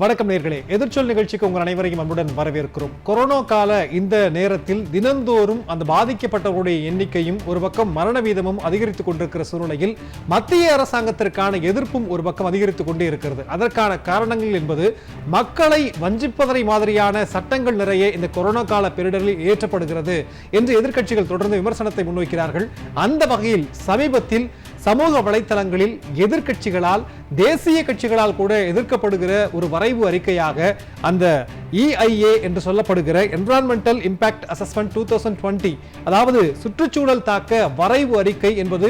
வணக்கம் நேர்களே, எதிர்ச்சொல் நிகழ்ச்சிக்கு உங்கள் அனைவரையும் அன்புடன் வரவேற்கிறோம். கொரோனா கால இந்த நேரத்தில் தினந்தோறும் அந்த பாதிக்கப்பட்டவருடைய எண்ணிக்கையும் ஒரு பக்கம் மரண வீதமும் அதிகரித்துக் கொண்டிருக்கிற சூழ்நிலையில் மத்திய அரசாங்கத்திற்கான எதிர்ப்பும் ஒரு பக்கம் அதிகரித்துக் கொண்டே இருக்கிறது. அதற்கான காரணங்கள் என்பது மக்களை வஞ்சிப்பதை மாதிரியான சட்டங்கள் நிறைய இந்த கொரோனா கால பேரிடரில் ஏற்றப்படுகிறது என்று எதிர்க்கட்சிகள் தொடர்ந்து விமர்சனத்தை முன்வைக்கிறார்கள். அந்த வகையில் சமீபத்தில் சமூக வலைத்தளங்களில் எதிர்க்கட்சிகளால் தேசிய கட்சிகளால் கூட எதிர்க்கப்படுகிற ஒரு வரைவு அறிக்கையாக அந்த EIA என்று சொல்லப்படுகிற என்விரான்மெண்டல் இம்பாக்ட் அசஸ்மெண்ட் 2020, அதாவது சுற்றுச்சூழல் தாக்க வரைவு அறிக்கை என்பது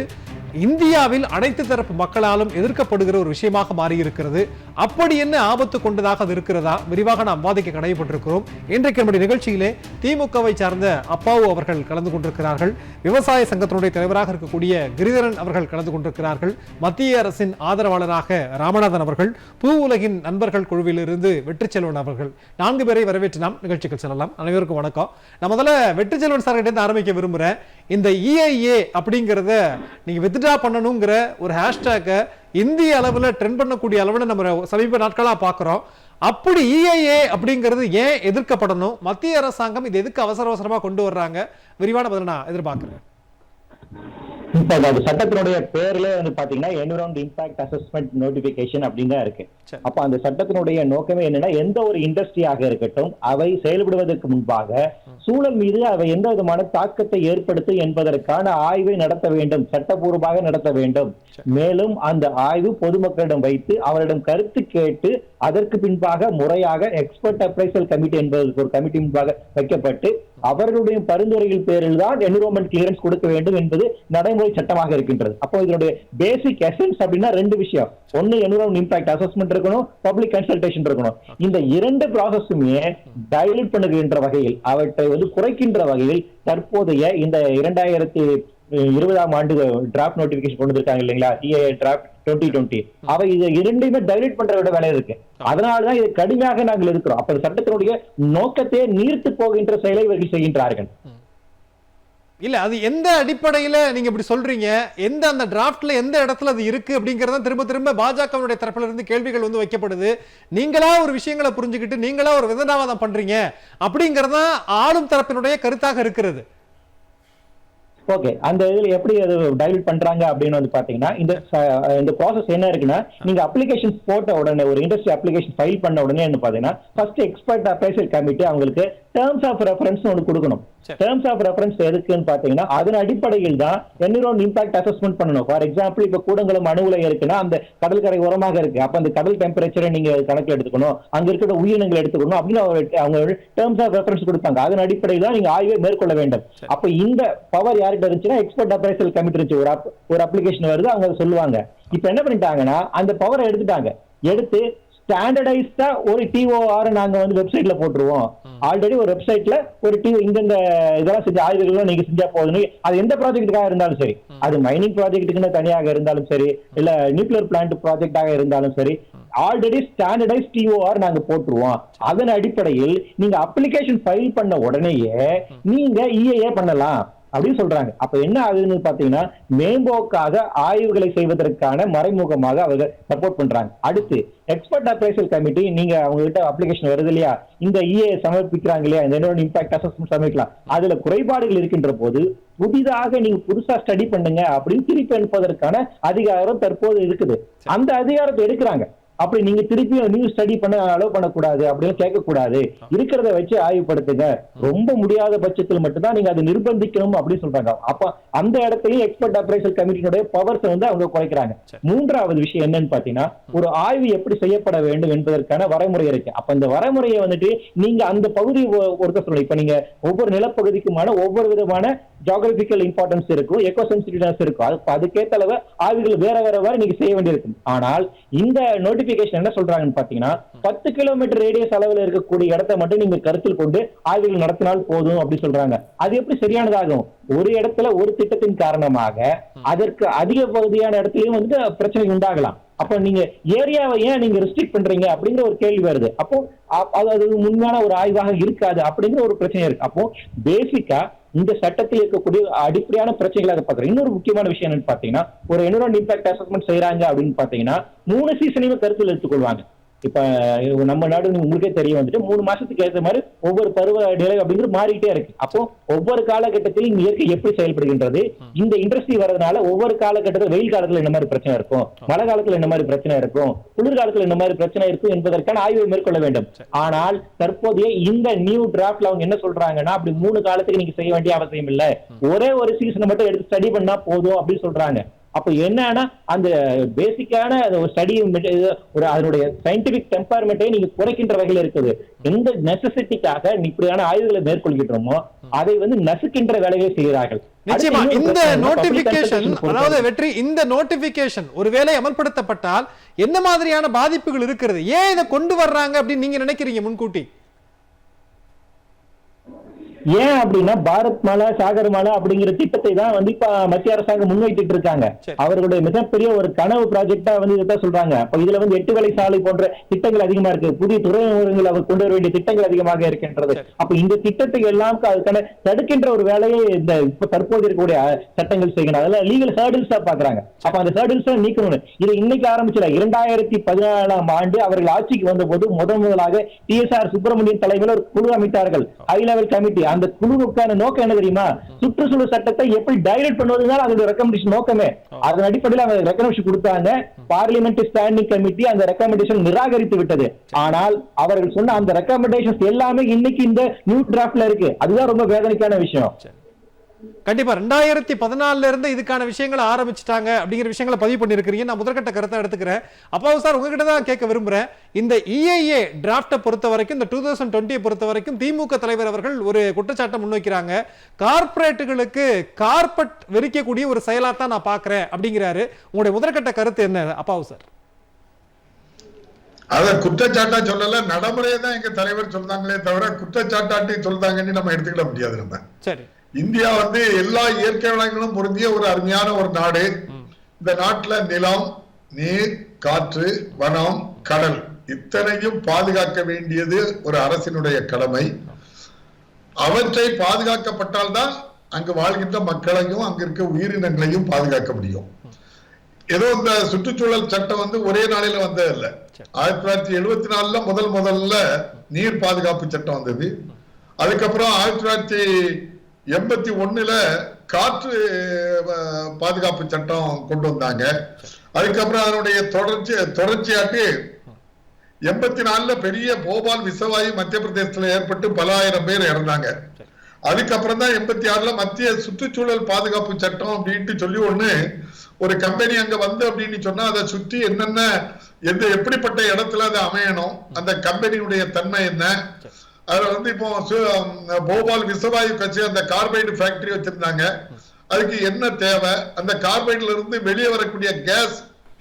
இந்தியாவில் அனைத்து தரப்பு மக்களாலும் எதிர்க்கப்படுகிற ஒரு விஷயமாக மாறியிருக்கிறது. அப்படி என்ன ஆபத்து கொண்டதாக அது இருக்கிறதா விரிவாக நாம் வாதிக்க கடையப்பட்டிருக்கிறோம். இன்றைக்கு நம்முடைய நிகழ்ச்சியிலே திமுகவை சார்ந்த அப்பாவு அவர்கள் கலந்து கொண்டிருக்கிறார்கள். விவசாய சங்கத்தினுடைய தலைவராக இருக்கக்கூடிய கிரிதரன் அவர்கள் கலந்து கொண்டிருக்கிறார்கள். மத்திய அரசின் ஆதரவாளராக ராமநாதன் அவர்கள், பூ உலகின் நண்பர்கள் குழுவிலிருந்து வெற்றிச்செல்வன் அவர்கள். 4 பேரை வரவேற்று நாம் நிகழ்ச்சிக்கு செல்லலாம். அனைவருக்கும் வணக்கம். நான் முதல்ல வெற்றிச்செல்வன் சார் கிட்ட ஆரம்பிக்க விரும்புகிறேன். இந்த EIA அப்படிங்கிறத நீங்க வித்ட்ரா பண்ணணுங்கிற ஒரு ஹேஷ்டேக்கை இந்திய அளவுல ட்ரெண்ட் பண்ணக்கூடிய அளவுல நம்ம சமீப நாட்களா பார்க்கிறோம். அப்படி EIA அப்படிங்கிறது ஏன் எதிர்க்கப்படணும்? மத்திய அரசாங்கம் இது எதுக்கு அவசரமா கொண்டு வர்றாங்க? விரிவான பதில் நான் எதிர்பார்க்கிறேன். இப்ப அந்த சட்டத்தினுடைய பேர்ல வந்து பாத்தீங்கன்னா என்விரான்மெண்ட் இம்பாக்ட் அசஸ்மெண்ட் நோட்டிபிகேஷன் அப்படின்னு தான் இருக்கு. அப்ப அந்த சட்டத்தினுடைய நோக்கமே என்னன்னா, எந்த ஒரு இண்டஸ்ட்ரியாக இருக்கட்டும் அவை செயல்படுவதற்கு முன்பாக சூழல் மீது அவை எந்த விதமான தாக்கத்தை ஏற்படுத்தும் என்பதற்கான ஆய்வை நடத்த வேண்டும், சட்டபூர்வமாக நடத்த வேண்டும். மேலும் அந்த ஆய்வு பொதுமக்களிடம் வைத்து அவரிடம் கருத்து கேட்டு அதற்கு பின்பாக முறையாக எக்ஸ்பர்ட் அப்ரைசல் கமிட்டி என்பதற்கு ஒரு கமிட்டி முன்பாக வைக்கப்பட்டு அவர்களுடைய பரிந்துரைகள் பேரில் தான் என்விரான்மெண்ட் கிளியரன்ஸ் கொடுக்க வேண்டும் என்பது நடைமுறை சட்டமாக இருக்கின்றது. அப்போ இதனுடைய பேசிக் எசன்ஸ் அப்படின்னா 2 விஷயம். ஒன்னு என்விரான்மெண்ட் இம்பாக்ட் அசஸ்மெண்ட் இருக்கணும், பப்ளிக் கன்சல்டேஷன் இருக்கணும். இந்த 2 ப்ராசஸுமே டைலூட் பண்ணுகின்ற வகையில், அவற்றை வந்து குறைக்கின்ற வகையில் தற்போதைய இந்த 2020ஆம் ஆண்டு டிராப்ட் நோட்டிபிகேஷன் கொண்டு வந்திருக்காங்க இல்லைங்களா, EIA டிராப்ட் 2020. அவை இது 2யுமே டைலூட் பண்ற விட வேலை இருக்கு. அதனாலதான் இது கடுமையாக நாங்கள் இருக்கிறோம். அப்ப சட்டத்தினுடைய நோக்கத்தை நீர்த்து போகின்ற செயலை இவர்கள் செய்கின்றார்கள். இல்ல, அது எந்த அடிப்படையில நீங்க இப்படி சொல்றீங்க? எந்த அந்த டிராஃப்ட்ல எந்த இடத்துல அது இருக்கு அப்படிங்கறத திரும்ப திரும்ப பாஜகவுடைய தரப்புல இருந்து கேள்விகள் வந்து வைக்கப்படுது. நீங்களா ஒரு விஷயங்களை புரிஞ்சுக்கிட்டு நீங்களா ஒரு விதண்டாவாதம் பண்றீங்க அப்படிங்கறத ஆளும் தரப்பினுடைய கருத்தாக இருக்கிறது. ஓகே, அந்த இதுல எப்படி அது டைலூட் பண்றாங்க அப்படின்னு வந்து பாத்தீங்கன்னா, இந்த ப்ராசஸ் என்ன இருக்குன்னா, நீங்க அப்ளிகேஷன் போட்ட உடனே, ஒரு இண்டஸ்ட்ரி அப்ளிகேஷன் ஃபைல் பண்ண உடனே என்ன பாத்தீங்கன்னா, ஃபர்ஸ்ட் எக்ஸ்பர்ட் அப்ரைசல் கமிட்டி அவங்களுக்கு டேர்ம்ஸ் ஆஃப் ரெஃபரன்ஸ் ஒன்று கொடுக்கணும். டேர்ம்ஸ் ஆஃப் ரெஃபரன்ஸ் எதுக்குன்னு பாத்தீங்கன்னா, அதன் அடிப்படையில் தான் என்விரான்மெண்ட் இம்பாக்ட் அசஸ்மெண்ட் பண்ணணும். ஃபார் எக்ஸாம்பிள், இப்ப கூடங்குளம் அணுகுலை இருக்குன்னா அந்த கடற்கரை உரமாக இருக்கு, அப்ப அந்த கடல் டெம்பரேச்சரை நீங்க கணக்கில் எடுத்துக்கணும், அங்க இருக்கிற உயிரினங்கள் எடுத்துக்கணும் அப்படின்னு அவங்க டேர்ம்ஸ் ஆஃப் ரெஃபரன்ஸ் கொடுப்பாங்க. அதன் அடிப்படையில் தான் நீங்க ஆய்வை மேற்கொள்ள வேண்டும். அப்ப இந்த பவர் யார்கிட்ட இருந்துச்சுன்னா, எக்ஸ்பர்ட் அப்ரைசல் கமிட்டி இருந்துச்சு. ஒரு அப்ளிகேஷன் வருது, அவங்க சொல்லுவாங்க. இப்ப என்ன பண்ணிட்டாங்கன்னா, அந்த பவரை எடுத்து ஸ்டாண்டர்டைஸ்டா ஒரு TOR நாங்க வந்து வெப்சைட்ல போட்டுருவோம். ஆல்ரெடி ஒரு வெப்சைட்ல ஒரு இந்த இதெல்லாம் செஞ்ச ஆய்வுகள் நீங்க செஞ்சா போதும். அது எந்த ப்ராஜெக்டுக்காக இருந்தாலும் சரி, அது மைனிங் ப்ராஜெக்டுக்குன்னு தனியாக இருந்தாலும் சரி, இல்ல நியூக்ளியர் பிளான்ட் ப்ராஜெக்டாக இருந்தாலும் சரி, ஆல்ரெடி ஸ்டாண்டர்டைஸ் TOR நாங்க போட்டுருவோம். அதன் அடிப்படையில் நீங்க அப்ளிகேஷன் ஃபைல் பண்ண உடனேயே நீங்க EIA பண்ணலாம் அப்படின்னு சொல்றாங்க. அப்ப என்ன ஆகுதுன்னு பாத்தீங்கன்னா, மேம்போக்காக ஆய்வுகளை செய்வதற்கான மறைமுகமாக அவங்க சப்போர்ட் பண்றாங்க. அடுத்து எக்ஸ்பர்ட் அப்ரைசல் கமிட்டி, நீங்க அவங்க கிட்ட அப்ளிகேஷன் வருது இல்லையா, இந்த EIA சமர்ப்பிக்கிறாங்க இல்லையா, இந்த என்விரான்மெண்ட் இம்பாக்ட் அசஸ்மெண்ட் சமர்ப்பிக்கலாம், அதுல குறைபாடுகள் இருக்கின்ற போது புதிதாக நீங்க புதுசா ஸ்டடி பண்ணுங்க அப்படின்னு திருப்பி அனுப்புவதற்கான அதிகாரம் தற்போது இருக்குது. அந்த அதிகாரத்தை எடுக்கிறாங்க. அப்படி நீங்க திருப்பி நியூ ஸ்டடி பண்ண அலோவ் பண்ணக்கூடாது அப்படின்னு கேட்கக்கூடாது. இருக்கிறத வச்சு ஆய்வுபடுத்துங்க. ரொம்ப முடியாத பட்சத்தில் மட்டும்தான் நீங்க அதை நிர்பந்திக்கணும் அப்படின்னு சொல்றாங்க. அப்ப அந்த இடத்துலயும் எக்ஸ்பர்ட் அப்ரைசல் கமிட்டியுடைய பவர்ஸ் வந்து அவங்க குறைக்கிறாங்க. 3வது விஷயம் என்னன்னு பாத்தீங்கன்னா, ஒரு ஆய்வு எப்படி செய்யப்பட வேண்டும் என்பதற்கான வரைமுறை இருக்கு. அப்ப இந்த வரைமுறையை வந்துட்டு நீங்க அந்த பகுதி ஒருக்க சொல்லணும். இப்ப நீங்க ஒவ்வொரு நிலப்பகுதிக்குமான ஒவ்வொரு விதமான ஜியோகிராபிக்கல் இம்பார்ட்டன்ஸ் இருக்கும், எக்கோ சென்சிட்டிவ்னஸ் இருக்கும். அதுக்கேற்ற அளவு ஆய்வுகள் வேற நீங்க செய்ய வேண்டியிருக்கும். ஆனால் இந்த நோட்டிபிகேஷன் என்ன சொல்றாங்கன்னு பாத்தீங்கன்னா, 10 கிலோமீட்டர் ரேடியஸ் அளவில் இருக்கக்கூடிய இடத்தை மட்டும் நீங்க கருத்தில் கொண்டு ஆய்வுகள் நடத்தினால் போதும் அப்படி சொல்றாங்க. அது எப்படி சரியானதாகும்? ஒரு இடத்துல ஒரு திட்டத்தின் காரணமாக அதற்கு அதிக பகுதியான இடத்துலயும் வந்து பிரச்சனை உண்டாகலாம். அப்ப நீங்க ஏரியாவை ஏன் நீங்க ரெஸ்ட்ரிக்ட் பண்றீங்க அப்படிங்கிற ஒரு கேள்வி வருது. அப்போ அது உண்மையான ஒரு ஆய்வாக இருக்காது அப்படிங்கிற ஒரு பிரச்சனை இருக்கு. அப்போ பேசிக்கா இந்த சட்டத்தில் இருக்கக்கூடிய அடிப்படையான பிரச்சனைகளாக பாக்குறோம். இன்னொரு முக்கியமான விஷயம் என்னன்னு பாத்தீங்கன்னா, ஒரு என்விரான்மெண்ட் இம்பாக்ட் அசஸ்மெண்ட் செய்யறாங்க அப்படின்னு பாத்தீங்கன்னா 3 சீசனையும் கருத்தில் எடுத்துக்கொள்வாங்க. இப்ப நம்ம நாடு உங்களுக்கே தெரிய வந்துட்டு 3 மாசத்துக்கு ஏற்ற மாதிரி ஒவ்வொரு பருவ நிலை அப்படிங்கிறது மாறிக்கிட்டே இருக்கு. அப்போ ஒவ்வொரு காலகட்டத்திலும் இயற்கை எப்படி செயல்படுகின்றது, இந்த இண்டஸ்ட்ரி வரதுனால ஒவ்வொரு காலகட்டத்தில் வெயில் காலத்துல என்ன மாதிரி பிரச்சனை இருக்கும், மழை காலத்துல என்ன மாதிரி பிரச்சனை இருக்கும், குளிர்காலத்துல என்ன மாதிரி பிரச்சனை இருக்கும் என்பதற்கான ஆய்வை மேற்கொள்ள வேண்டும். ஆனால் தற்போதைய இந்த நியூ டிராப்ட்ல அவங்க என்ன சொல்றாங்கன்னா, அப்படி 3 காலத்துக்கு நீங்க செய்ய வேண்டிய அவசியம் இல்ல, ஒரே ஒரு சீசனை மட்டும் எடுத்து ஸ்டடி பண்ணா போதும் அப்படின்னு சொல்றாங்க. அப்ப என்னன்னா அந்த பேசிக்கான ஸ்டடி ஒரு அதனுடைய சயின்டிபிக் டெம்பர்மெண்ட்டை நீங்க குறைக்கின்ற வகையில் இருக்குது. எந்த நெசசிட்டிக்காக இப்படியான ஆய்வுகளை மேற்கொள்கின்றோமோ அதை நசுக்கின்ற வேலையை செய்கிறார்கள். நிச்சயமா இந்த நோட்டிபிகேஷன், அதாவது வெற்றி, இந்த நோட்டிபிகேஷன் ஒருவேளை அமல்படுத்தப்பட்டால் என்ன மாதிரியான பாதிப்புகள் இருக்கிறது, ஏன் இதை கொண்டு வர்றாங்க அப்படின்னு நீங்க நினைக்கிறீங்க முன்கூட்டி? ஏன் அப்படின்னா பாரத் மாலா சாகர் மாலா அப்படிங்கிற திட்டத்தை தான் இப்ப மத்திய அரசாங்கம் முன்வைத்துட்டு இருக்காங்க. அவர்களுடைய மிகப்பெரிய ஒரு கனவு ப்ராஜெக்டா இதான் சொல்றாங்க. அப்ப இதுல 8 வழி சாலை போன்ற திட்டங்கள் அதிகமா இருக்கு, புதிய துறைமுகங்கள் அவர் கொண்டு வர வேண்டிய திட்டங்கள் அதிகமாக இருக்கின்றது. அப்ப இந்த திட்டத்தை எல்லாம் அதுக்கான தடுக்கின்ற ஒரு வேலையை இந்த இப்ப தற்போது இருக்கக்கூடிய சட்டங்கள் செய்யணும். அதெல்லாம் லீகல் ஹேர்டில்ஸா பாக்குறாங்க. அப்ப அந்த ஹேர்டில்ஸ் நீக்கணும். இது இன்னைக்கு ஆரம்பிச்சல 2014ஆம் ஆண்டு அவர்கள் ஆட்சிக்கு வந்த போது முதலாக TSR சுப்பிரமணியன் தலைமையில் ஒரு குழு அமைத்தார்கள், ஹை லெவல் கமிட்டி. அந்த குழுவுக்கான நோக்கம் என்ன தெரியுமா, சுற்றுச்சூழல் சட்டத்தை எப்படி டைரக்ட் பண்ணுவதுதான் அதோட ரெக்கமெண்டேஷன் நோக்கமே. அதன் அடிப்படையில் அவங்க ரெக்கமெண்டேஷன் கொடுத்தாங்க. பார்லிமெண்ட் ஸ்டாண்டிங் கமிட்டி அந்த ரெக்கமெண்டேஷன் நிராகரித்து விட்டது. ஆனால் அவர்கள் சொன்ன அந்த ரெக்கமெண்டேஷன் எல்லாமே இன்னைக்கு இந்த நியூ டிராப்ட்ல இருக்கு. அதுதான் ரொம்ப வேதனைக்கான விஷயம். கண்டிப்பா 2014 இருந்து இதுக்கான விஷயங்களை ஆரம்பிச்சுட்டாங்க அப்படிங்கிற விஷயங்களை பதிவு பண்ணிருக்கீங்க. நான் முதற்கட்ட கருத்தை எடுத்துக்கிறேன். அப்பாவு சார், உங்ககிட்ட தான் கேட்க விரும்புறேன். இந்த EIA டிராப்டை பொறுத்த வரைக்கும், இந்த 2020 பொறுத்த வரைக்கும் திமுக தலைவர் அவர்கள் ஒரு குற்றச்சாட்டை முன்வைக்கிறாங்க. கார்பரேட்டுகளுக்கு கார்பெட் விரிக்கக்கூடிய ஒரு செயலாத்தான் நான் பாக்குறேன் அப்படிங்கிறாரு. உங்களுடைய முதற்கட்ட கருத்து என்ன அப்பாவு சார்? அத குற்றச்சாட்டா சொல்லல, நடைமுறையை தான் எங்க தலைவர் சொல்றாங்களே தவிர குற்றச்சாட்டாட்டி சொல்றாங்கன்னு நம்ம எடுத்துக்கிட முடியாது. நம்ம சரி, இந்தியா எல்லா இயற்கை வளங்களும் பொருந்திய ஒரு அருமையான ஒரு நாடு. இந்த நாட்டுல நிலம், நீர், காற்று, வனம், கடல் இத்தனையும் பாதுகாக்க வேண்டியது ஒரு அரசினுடைய கடமை. அவற்றை பாதுகாக்கப்பட்டால்தான் அங்கு வாழ்கின்ற மக்களையும் அங்க இருக்க உயிரினங்களையும் பாதுகாக்க முடியும். ஏதோ இந்த சுற்றுச்சூழல் சட்டம் ஒரே நாளில வந்ததில்லை. 1974 முதல்ல நீர் பாதுகாப்பு சட்டம் வந்தது. அதுக்கப்புறம் 1981 காற்று பாதுகாப்பு சட்டம் கொண்டு வந்தாங்க. அதுக்கப்புறம் அதனுடைய தொடர்ச்சியாட்டு 84 பெரிய போபால் விஷவாயு மத்திய பிரதேசத்துல ஏற்பட்டு பல ஆயிரம் பேர் இறந்தாங்க. அதுக்கப்புறம் தான் 86 மத்திய சுற்றுச்சூழல் பாதுகாப்பு சட்டம் அப்படின்ட்டு சொல்லி ஒரு கம்பெனி அங்க அப்படின்னு சொன்னா அதை சுற்றி எப்படிப்பட்ட இடத்துல அதை அமையணும், அந்த கம்பெனியுடைய தன்மை என்ன, அதுல இப்போ போபால் விஷவாயு கட்சி அந்த கார்பைடு ஃபேக்டரி வச்சிருந்தாங்க. அதுக்கு என்ன தேவை, அந்த கார்பைடுல இருந்து வெளியே வரக்கூடிய கேஸ்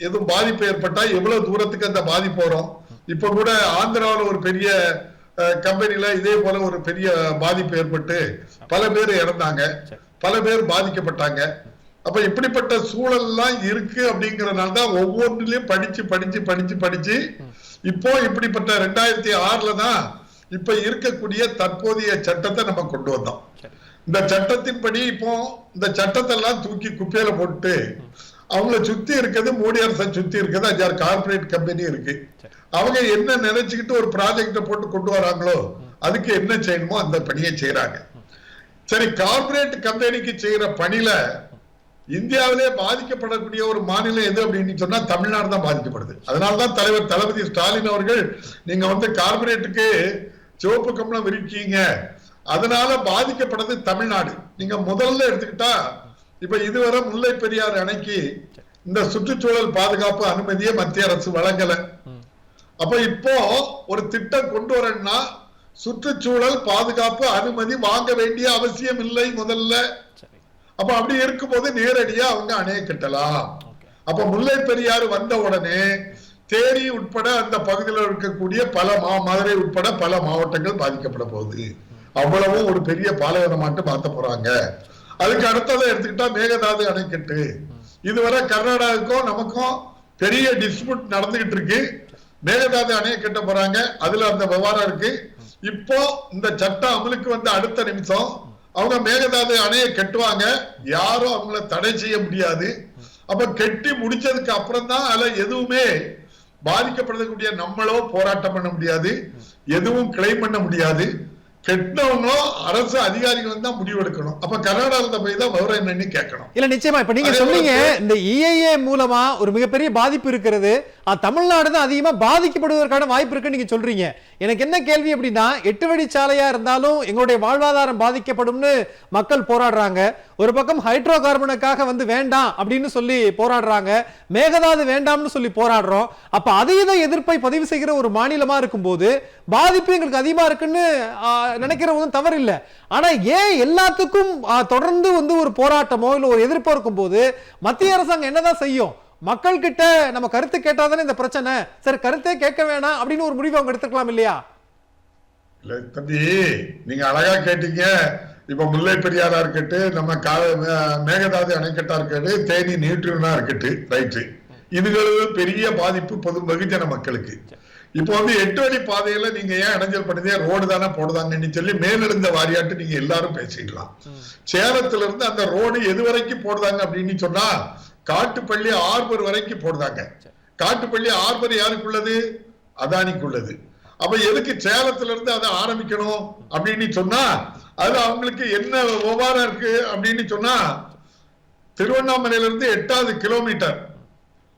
எதுவும் பாதிப்பு ஏற்பட்டா எவ்வளவு தூரத்துக்கு அந்த பாதிப்பு வரும். இப்ப கூட ஆந்திராவில் ஒரு பெரிய கம்பெனில இதே போல ஒரு பெரிய பாதிப்பு ஏற்பட்டு பல பேர் இறந்தாங்க, பல பேர் பாதிக்கப்பட்டாங்க. அப்ப இப்படிப்பட்ட சூழல் எல்லாம் இருக்கு. அப்படிங்கறதுனால தான் ஒவ்வொன்றிலையும் படிச்சு இப்போ இப்படிப்பட்ட 2006 தான் இப்ப இருக்கக்கூடிய தற்போதைய சட்டத்தை நம்ம கொண்டு வந்தோம். இந்த சட்டத்தின்படி இப்போ இந்த சட்டத்தை எல்லாம் தூக்கி குப்பையில போட்டு அவங்கள சுத்தி இருக்கிறது, மோடி அரசை சுத்தி இருக்கிறது 5 கார்பரேட் கம்பெனி இருக்கு. அவங்க என்ன நினைச்சுக்கிட்டு ஒரு ப்ராஜெக்ட போட்டு கொண்டு வராங்களோ அதுக்கு என்ன செய்யணுமோ அந்த பணியை செய்யறாங்க. சரி, கார்பரேட் கம்பெனிக்கு செய்யற பணியில இந்தியாவிலே பாதிக்கப்படக்கூடிய ஒரு மாநிலம் எது அப்படின்னு சொன்னா தமிழ்நாடு தான் பாதிக்கப்படுது. அதனாலதான் தலைவர் தளபதி ஸ்டாலின் அவர்கள் நீங்க கார்பரேட்டுக்கு சிவப்பு கம்பளம் விரிக்கீங்க, அதனால பாதிக்கப்படுறது தமிழ்நாடு. நீங்க முதல்ல எடுத்துக்கிட்டா இப்ப இதுவரை முல்லை பெரியாறு அணைக்கு இந்த சுற்றுச்சூழல் பாதுகாப்பு அனுமதியை மத்திய அரசு வழங்கல. அப்ப இப்போ ஒரு திட்டம் கொண்டு வரணும்னா சுற்றுச்சூழல் பாதுகாப்பு அனுமதி வாங்க வேண்டிய அவசியம் இல்லை முதல்ல. அப்ப அப்படி இருக்கும்போது நேரடியா அவங்க அணையை கட்டலாம். அப்ப முல்லை பெரியாறு வந்த உடனே தேனி உட்பட அந்த பகுதியில் இருக்கக்கூடிய மதுரை உட்பட பல மாவட்டங்கள் பாதிக்கப்பட போகுது. அவ்வளவும் ஒரு பெரிய பாலைவனமாட்டு மாத்த போறாங்க. அதுக்கு அடுத்ததை எடுத்துக்கிட்டா மேகதாது அணைக்கட்டு. இதுவரை கர்நாடகாவுக்கும் நமக்கும் பெரிய டிஸ்பியூட் நடந்துகிட்டு இருக்கு. மேகதாது அணையை கட்ட போறாங்க, அதுல அந்த விவகாரம் இருக்கு. இப்போ இந்த சட்டம் அமலுக்கு அடுத்த நிமிஷம் அவங்க மேகதாது அணையை கட்டுவாங்க, யாரும் அவங்கள தடை செய்ய முடியாது. அப்ப கட்டி முடிச்சதுக்கு அப்புறம் தான் அதுல எதுவுமே பாதிக்கப்படக்கூடிய நம்மளோ போராட்டம் பண்ண முடியாது, எதுவும் கிளைம் பண்ண முடியாது. கெட்டவங்களும் அரசு அதிகாரிகள் தான் முடிவெடுக்கணும். அப்ப கர்நாடகாவில் போய் தான் விவரம் என்னன்னு கேட்கணும். இல்ல நிச்சயமா இப்ப நீங்க சொன்னீங்க இந்த EIA மூலமா ஒரு மிகப்பெரிய பாதிப்பு இருக்கிறது, தமிழ்நாடு தான் அதிகமா பாதிக்கப்படுவதற்கான வாய்ப்பு இருக்குன்னு நீங்க சொல்றீங்க. எனக்கு என்ன கேள்வி அப்படின்னா, 8 வழிச்சாலையா இருந்தாலும் எங்களுடைய வாழ்வாதாரம் பாதிக்கப்படும்னு மக்கள் போராடுறாங்க. ஒரு பக்கம் ஹைட்ரோ கார்பனுக்காக வந்து வேண்டாம் அப்படின்னு சொல்லி போராடுறாங்க, மேகதாது வேண்டாம்னு சொல்லி போராடுறோம். அப்ப அதீத எதிர்ப்பை பதிவு செய்கிற ஒரு மாநிலமா இருக்கும்போது பாதிப்பு எங்களுக்கு அதிகமா இருக்குன்னு நினைக்கிறவங்க தவறு இல்லை. ஆனா ஏன் எல்லாத்துக்கும் தொடர்ந்து வந்து ஒரு போராட்டமோ இல்ல ஒரு எதிர்ப்போ இருக்கும்போது மத்திய அரசாங்கம் என்னதான் செய்யும்? மக்கள் கிட்ட நம்ம கருத்து கேட்டாதானே இந்த பிரச்சனை, சரி கருத்தே கேட்க வேணாம் அப்படின்னு ஒரு முடிவை அவங்க எடுத்துக்கலாம் இல்லையா? இல்ல தம்பி, நீங்க அழகா கேட்டீங்க. இப்ப முல்லை பெரியாரா இருக்கட்டு, நம்ம மேகதாது அணைக்கட்டா இருக்கட்டு, தேனி நியூட்ரினா இருக்கட்டு, ரைட்டு, இதுகளுக்கு பெரிய பாதிப்பு பொது வெகுஜன மக்களுக்கு. இப்போ வந்து 8 வழி பாதையில நீங்க ஏன் இடைஞ்சல் பண்ணுதே, ரோடு தானே போடுதாங்கன்னு சொல்லி மேலெழுந்த வாரியாட்டு நீங்க எல்லாரும் பேசிடலாம். சேலத்துல இருந்து அந்த ரோடு எது வரைக்கும் போடுதாங்க அப்படின்னு சொன்னா காட்டுப்பள்ளி ஆர்பர் வரைக்கும் போடுதாங்க. காட்டுப்பள்ளி ஆர்பர் யாருக்குள்ளது? அதானிக்குள்ளது. அப்ப எதுக்கு சேலத்துல இருந்து அதை ஆரம்பிக்கணும் அப்படின்னு சொன்னா, அது அவங்களுக்கு என்ன விவகாரம் இருக்கு அப்படின்னு சொன்னா, திருவண்ணாமலையில இருந்து 8வது கிலோமீட்டர்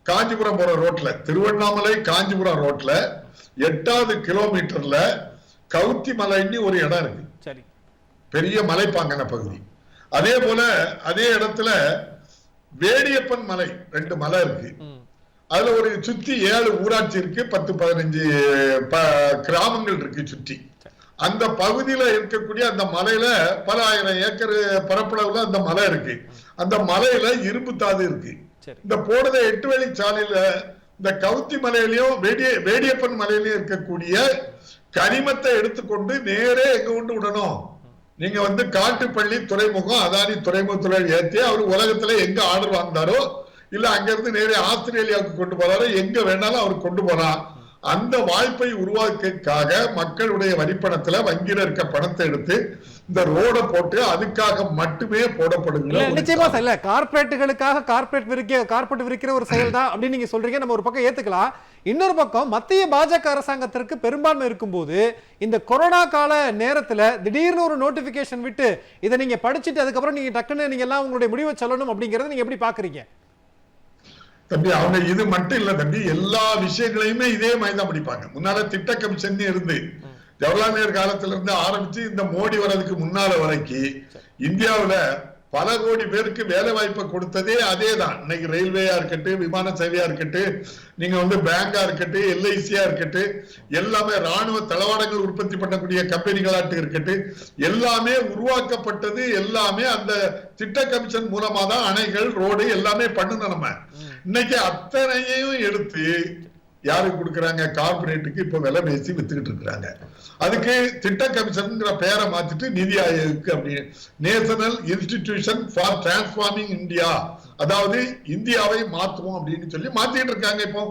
காஞ்சிபுரம் போற ரோட்ல, திருவண்ணாமலை காஞ்சிபுரம் ரோட்ல 8வது கிலோமீட்டர்ல கவுத்தி மலைன்னு ஒரு இடம் இருக்கு, பெரிய மலைப்பாங்கான பகுதி. அதே போல அதே இடத்துல வேடியப்பன் மலை 2 மலை இருக்கு. அதுல ஒரு சுத்தி 7 ஊராட்சி இருக்கு, 10-15 கிராமங்கள் இருக்கு சுற்றி. அந்த பகுதியில இருக்கக்கூடிய அந்த மலையில பல ஆயிரம் ஏக்கர் பரப்பளவுல அந்த மலை இருக்கு. அந்த மலையில இரும்பு தாது இருக்கு. இந்த போடுற 8 வழி சாலையில இந்த கவுத்தி மலையிலயும் வேடியப்பன் மலையிலயும் இருக்கக்கூடிய கனிமத்தை எடுத்துக்கொண்டு நேரே எங்க கொண்டு விடணும்? நீங்க வந்து காட்டுப்பள்ளி துறைமுகம், அதானி துறைமுகத்துல ஏற்றி அவர் உலகத்துல எங்க ஆர்டர் வாங்கினாரோ இல்ல அங்க இருந்து நேரே ஆஸ்திரேலியாவுக்கு கொண்டு போறாரோ, எங்க வேணாலும் அவர் கொண்டு போறான். அந்த வாய்ப்பை உருவாக்குறதுக்காக மக்களுடைய வரிப்பணத்துல வங்கியில இருக்க பணத்தை எடுத்து இந்த ரோட போட்டு அதுக்காக மட்டுமே போடப்படுகிற நிச்சயமா இல்ல கார்பரேட்டுகளுக்காக கார்பரேட் விரிக்கிற ஒரு செயல் தான் அப்படின்னு நீங்க சொல்றீங்க. நம்ம ஒரு பக்கம் ஏத்துக்கலாம். இன்னொரு பக்கம் மத்திய பாஜக அரசாங்கத்திற்கு பெரும்பான்மை இருக்கும்போது இந்த கொரோனா கால நேரத்துல திடீர்னு ஒரு நோட்டிபிகேஷன் விட்டு இதை நீங்க படிச்சுட்டு அதுக்கப்புறம் நீங்க டக்குன்னு நீங்க எல்லாம் உங்களுடைய முடிவை சொல்லணும் அப்படிங்கறத நீங்க எப்படி பாக்குறீங்க? தம்பி, அவங்க இது மட்டும் இல்ல தம்பி, எல்லா விஷயங்களையுமே இதே மாதிரி தான் படிப்பாங்க. முன்னால திட்ட கமிஷன் இருந்து ஜவஹர்லால் நேரு காலத்துல இருந்து ஆரம்பிச்சு இந்த மோடி வர்றதுக்கு முன்னால வரைக்கும் இந்தியாவுல பல கோடி பேருக்கு வேலை வாய்ப்பை கொடுத்ததே அதே தான். இன்னைக்கு ரயில்வேயா இருக்கட்டு, விமான சேவையா இருக்கட்டு, நீங்க வந்து பேங்கா இருக்கட்டு, LICயா இருக்கட்டு, எல்லாமே ராணுவ தளவாடங்கள் உற்பத்தி பண்ணக்கூடிய கம்பெனிகளாட்டு இருக்கட்டு, எல்லாமே உருவாக்கப்பட்டது எல்லாமே அந்த திட்ட கமிஷன் மூலமா தான். அணைகள், ரோடு எல்லாமே பண்ணணும். நம்ம இன்னைக்கு அத்தனையும் எடுத்து யாருக்கு கொடுக்குறாங்க? கார்பரேட்டுக்கு இப்ப விலை பேசி வித்துக்கிட்டு இருக்கிறாங்க. அதுக்கு திட்ட கமிஷன் பேரை மாத்திட்டு நிதி ஆயோக் அப்படி national institution for transforming India, அதாவது இந்தியாவை மாற்றுவோம் அப்படின்னு சொல்லி மாத்திட்டு இருக்காங்க. இப்போ